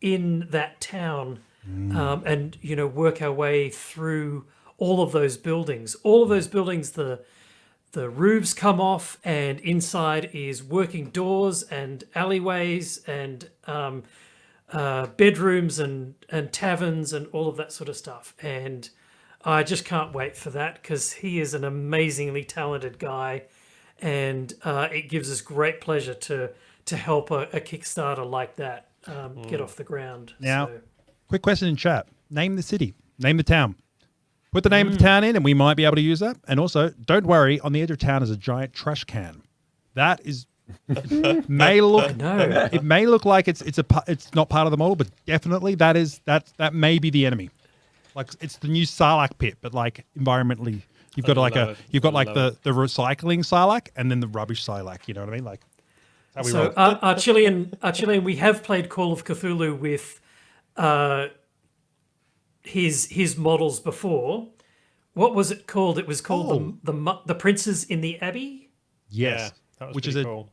in that town and work our way through all of those buildings. All of those buildings, the roofs come off, and inside is working doors and alleyways and bedrooms and taverns and all of that sort of stuff. And I just can't wait for that because he is an amazingly talented guy, and it gives us great pleasure to help a Kickstarter like that get off the ground. Now, So, quick question in chat. Name the city. Name the town. Put the name of the town in and we might be able to use that. And also, don't worry, on the edge of town is a giant trash can. That is... may look no. it may look like it's not part of the model, but definitely that may be the enemy. Like it's the new Sarlacc pit, but like environmentally, you've got like love it. you've got I like love the recycling Sarlacc and then the rubbish Sarlacc. You know what I mean? Like how we So roll. Archilian, we have played Call of Cthulhu with his models before. What was it called? It was called the Princes in the Abbey. Yes, that was which is pretty cool.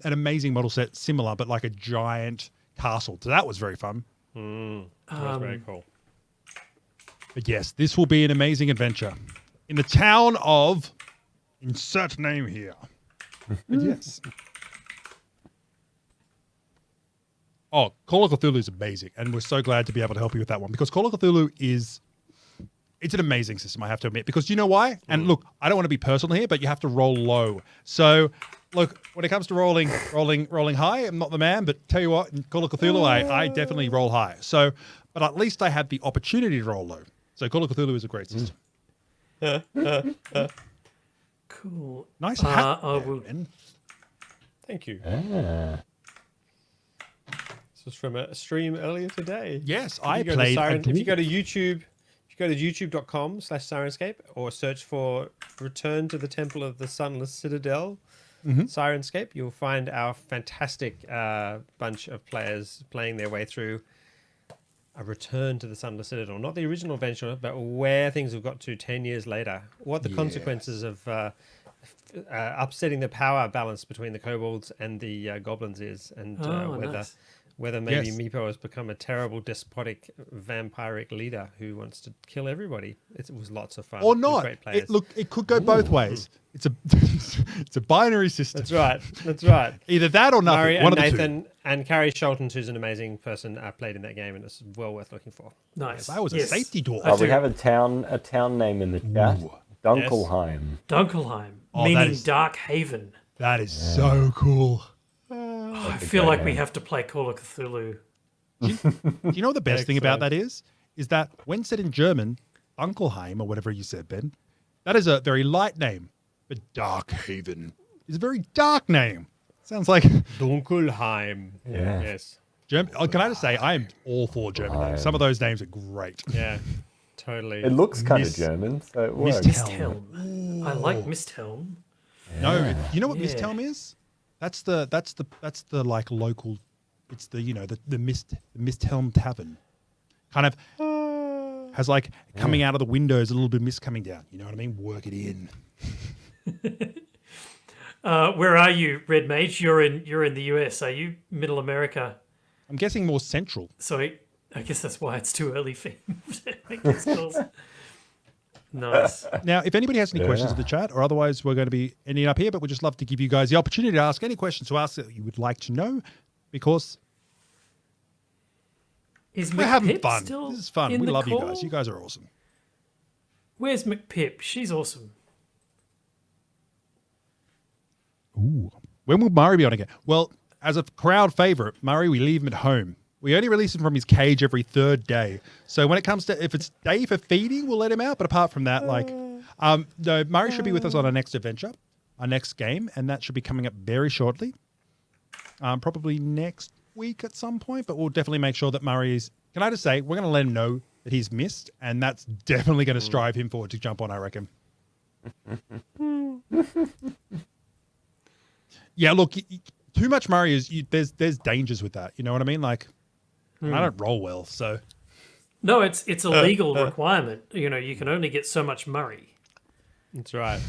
an amazing model set, similar but like a giant castle. So that was very fun. That was very cool. But yes, this will be an amazing adventure in the town of insert name here. But yes. Oh, Call of Cthulhu is amazing, and we're so glad to be able to help you with that one because Call of Cthulhu it's an amazing system, I have to admit. Because you know why? And look, I don't want to be personal here, but you have to roll low. So, look, when it comes to rolling high, I'm not the man. But tell you what, in Call of Cthulhu, I definitely roll high. So, but at least I have the opportunity to roll low. So, Call of Cthulhu is a great system. Cool. Nice hat. I will. Ben. Thank you. Ah. This was from a stream earlier today. Yes, If I you go to played. If you go to YouTube, go to youtube.com/Sirenscape or search for Return to the Temple of the Sunless Citadel Sirenscape, you'll find our fantastic bunch of players playing their way through a Return to the Sunless Citadel. Not the original adventure, but where things have got to 10 years later. What the consequences of upsetting the power balance between the kobolds and the goblins is, and nice. whether maybe Yes. Meepo has become a terrible, despotic, vampiric leader who wants to kill everybody. It was lots of fun. Or with not. Great players. It could go both ways. It's a it's a binary system. That's right. That's right. Either that or nothing. Murray One and of the two. Nathan and Carrie Sholton, who's an amazing person, played in that game, and it's well worth looking for. Nice. I was a safety door. I We do. have a town name in the chat. Ooh. Dunkelheim. Dunkelheim, Oh, that meaning is- Dark Haven. That is so cool. I feel like we have to play Call of Cthulhu. Do you know what the best thing about Excellent. that is? Is that when said in German, Dunkelheim or whatever you said, Ben, that is a very light name. But Darkhaven is a very dark name. Sounds like Dunkelheim. Yeah. Yes. German. Oh, can I just say, I am all for German names. Some of those names are great. Yeah. Totally. It looks kind of Miss- German, so it works. Misthelm. I like Misthelm. No, you know what Yeah. Misthelm is? That's the like local. It's the the Misthelm Tavern, kind of has like coming out of the windows a little bit of mist coming down. You know what I mean? Work it in. Where are you, Red Mage? You're in the US. Are you Middle America? I'm guessing more central. So I guess that's why it's too early for him to make these calls. Nice. Now, if anybody has any questions in the chat, or otherwise we're going to be ending up here, but we'd just love to give you guys the opportunity to ask any questions to us that you would like to know, because Is we're having McPip fun. still This is fun. in We the love you call? guys. You guys are awesome. Where's McPip? She's awesome. Ooh. When will Murray be on again? Well, as a crowd favorite, Murray, we leave him at home. We only release him from his cage every third day. So when it comes to, if it's day for feeding, we'll let him out. But apart from that, no, Murray should be with us on our next adventure, our next game, and that should be coming up very shortly. Probably next week at some point, but we'll definitely make sure that Murray is, can I just say, we're going to let him know that he's missed, and that's definitely going to strive him forward to jump on, I reckon. Yeah, look, too much Murray is, there's dangers with that. You know what I mean? Like, I don't roll well, so. No, it's a legal requirement. You know, you can only get so much Murray. That's right.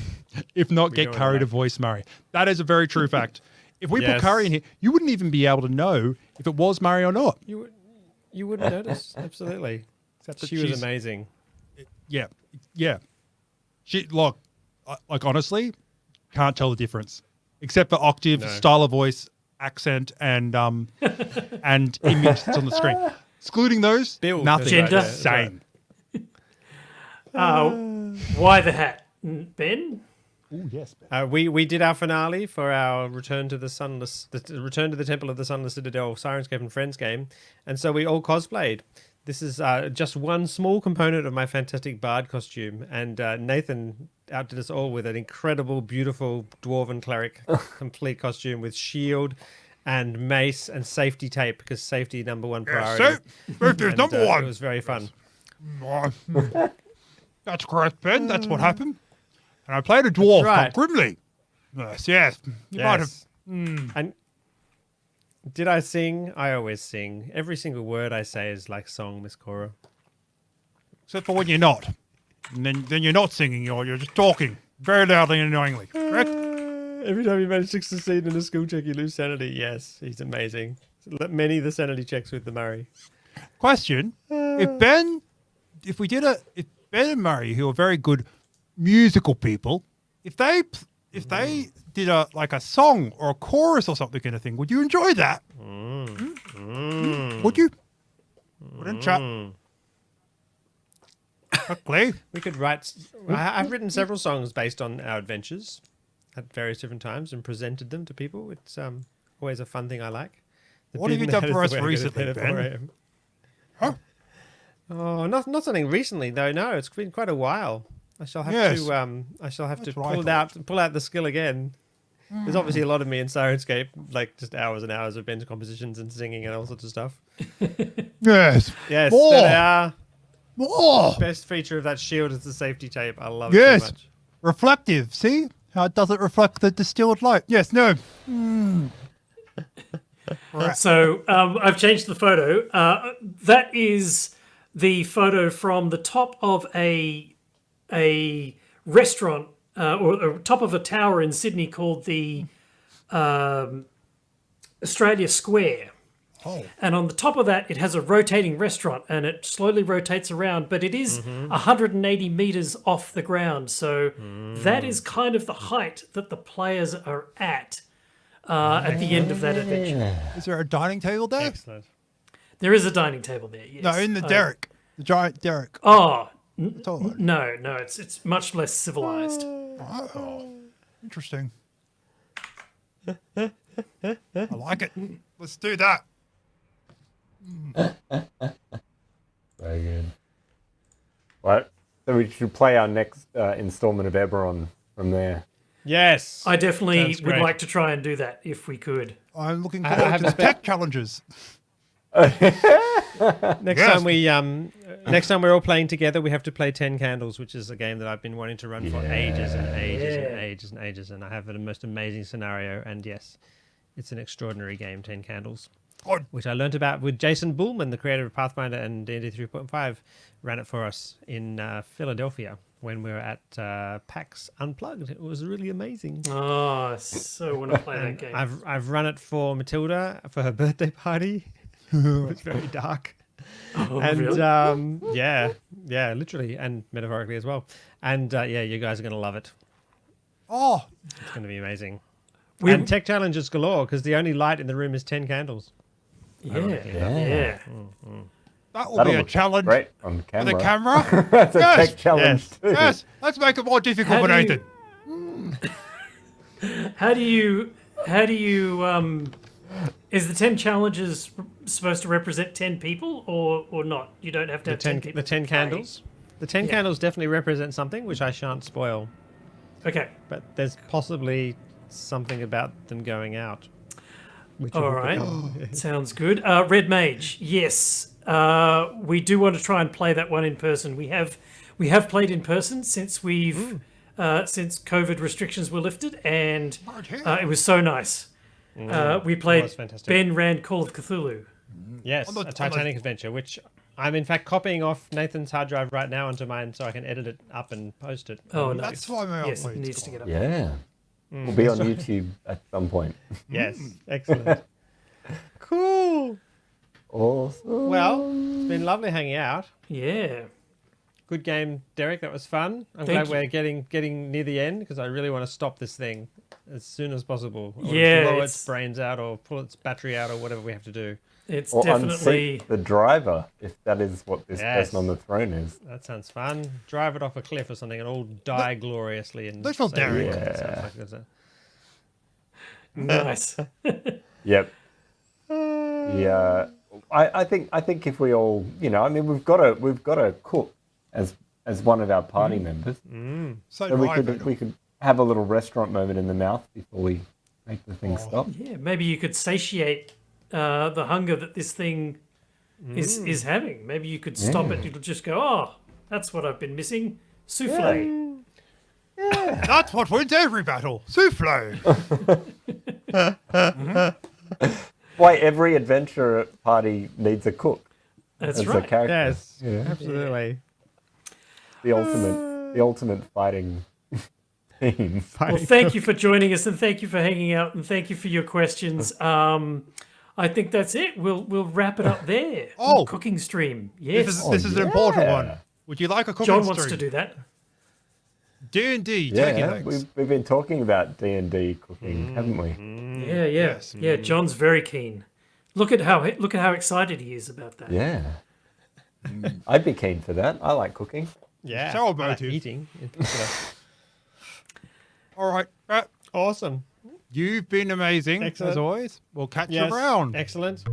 If not, get going Curry to back. voice Murray. That is a very true fact. If we put Yes. Curry in here, you wouldn't even be able to know if it was Murray or not. You wouldn't notice. Absolutely. Except that She was she's- amazing. Yeah, yeah. She like honestly, can't tell the difference except for octave, No. style of voice, accent, and and image that's on the screen. Excluding those, Build, nothing. Gender. that's Same. Why the hat, Ben? Oh yes. We did our finale for our Return to the Return to the Temple of the Sunless Citadel Sirenscape and Friends game, and so we all cosplayed. This is just one small component of my fantastic bard costume, and Nathan outdid us all with an incredible, beautiful dwarven cleric complete costume with shield and mace and safety tape, because safety #1 priority. Safety is And, number one. It was very fun. That's correct, Ben. That's what happened. And I played a dwarf right. called Grimly. Yes. You might have. And did I sing? I always sing. Every single word I say is like song, Miss Cora. Except for when you're not. And then you're not singing, you're just talking very loudly and annoyingly. Correct? Every time you manage to succeed in a skill check, you lose sanity. Yes, he's amazing. Many of the sanity checks with the Murray. Question: if Ben and Murray, who are very good musical people, if they did a song or a chorus or something kind of thing, would you enjoy that? Would you? Wouldn't chat. Quickly. We could write. I've written several songs based on our adventures at various different times and presented them to people. It's always a fun thing I like. What have you done for us recently, Ben? Huh? Oh, not something recently though. No, it's been quite a while. I shall have to pull out the skill again. There's obviously a lot of me in Sirenscape, like just hours and hours of bench compositions and singing and all sorts of stuff. Yes. Yes, More. there they are. More. Best feature of that shield is the safety tape. I love it Yes. so much. Reflective. See how it doesn't reflect the distilled light. Yes. No. Right. So I've changed the photo. That is the photo from the top of a restaurant or the top of a tower in Sydney called the Australia Square. Oh. And on the top of that, it has a rotating restaurant, and it slowly rotates around, but it is 180 meters off the ground. So that is kind of the height that the players are at the end of that adventure. Is there a dining table there? Excellent. There is a dining table there, yes. No, in the derrick. The giant derrick. Oh, Tall. no, it's much less civilized. Oh, interesting. I like it. Let's do that. Very good. Right. So we should play our next installment of Eberron from there. Yes. I definitely Sounds would great. like to try and do that if we could. I'm looking I forward have to the to- tech challenges. Next time we're all playing together, we have to play 10 Candles, which is a game that I've been wanting to run for ages and ages and ages and ages, and I have the most amazing scenario. And yes, it's an extraordinary game, 10 Candles, Good. which I learnt about with Jason Bullman, the creator of Pathfinder and D&D 3.5, ran it for us in Philadelphia when we were at PAX Unplugged. It was really amazing. Oh, I so want to play that And game. I've run it for Matilda for her birthday party. It was very dark. Oh, And really? yeah, literally and metaphorically as well. And yeah, you guys are going to love it. Oh, It's going to be amazing. We- And tech challenges galore because the only light in the room is 10 candles. Yeah. that will That'll be a look challenge great on the camera. with a camera. That's a Yes. tech challenge Yes. too. Yes, let's make it more difficult How for do you- Nathan. How do you is the 10 challenges supposed to represent 10 people or not? You don't have to The have 10 10, people. the 10 to play. candles. The 10 candles definitely represent something, which I shan't spoil. Okay. But there's possibly something about them going out. Which All will right. become- Sounds good. Red Mage. Yes. We do want to try and play that one in person. We have played in person since we've since COVID restrictions were lifted, and it was so nice. We played was fantastic. Ben ran Call of Cthulhu. Yes, On the- a Titanic adventure, which I'm in fact copying off Nathan's hard drive right now onto mine so I can edit it up and post it. Oh, no. That's why my Yes, it upload's needs to gone. get up. Yeah. We'll be on YouTube at some point. Yes, excellent. Cool. Awesome. Well, it's been lovely hanging out. Yeah. Good game, Derek. That was fun. I'm Thank glad you. we're getting near the end because I really want to stop this thing as soon as possible. I want to Yeah, blow it's- its brains out or pull its battery out or whatever we have to do. It's Or definitely unseat the driver, if that is what this Yes. person on the throne is. That sounds fun. Drive it off a cliff or something and all die gloriously. And Little say, Derek. "Oh, that sounds like it's a-" nice. Yep. Yeah. I think if we all, I mean, we've got a cook as one of our party members. So So we do I, could have a little restaurant moment in the mouth before we make the thing stop. Yeah, maybe you could satiate the hunger that this thing is having. Maybe you could stop it. It'll just go, oh, that's what I've been missing. Souffle. That's what wins every battle. Souffle. Why every adventure party needs a cook. That's as a right. character. Yes, Yeah. absolutely. The ultimate fighting team. Well, thank you for joining us, and thank you for hanging out, and thank you for your questions. I think that's it. We'll wrap it up there. Oh. Cooking stream. Yes. This is an important one. Would you like a cooking John stream? wants to do that. D&D, take your Yeah, legs. we've been talking about D&D cooking, haven't we? Yeah, Yes. yeah. John's very keen. Look at how excited he is about that. Yeah. I'd be keen for that. I like cooking. Yeah. So I like motive. eating. in particular. All right. Awesome. You've been amazing, Excellent. as always. We'll catch Yes. you around. Excellent.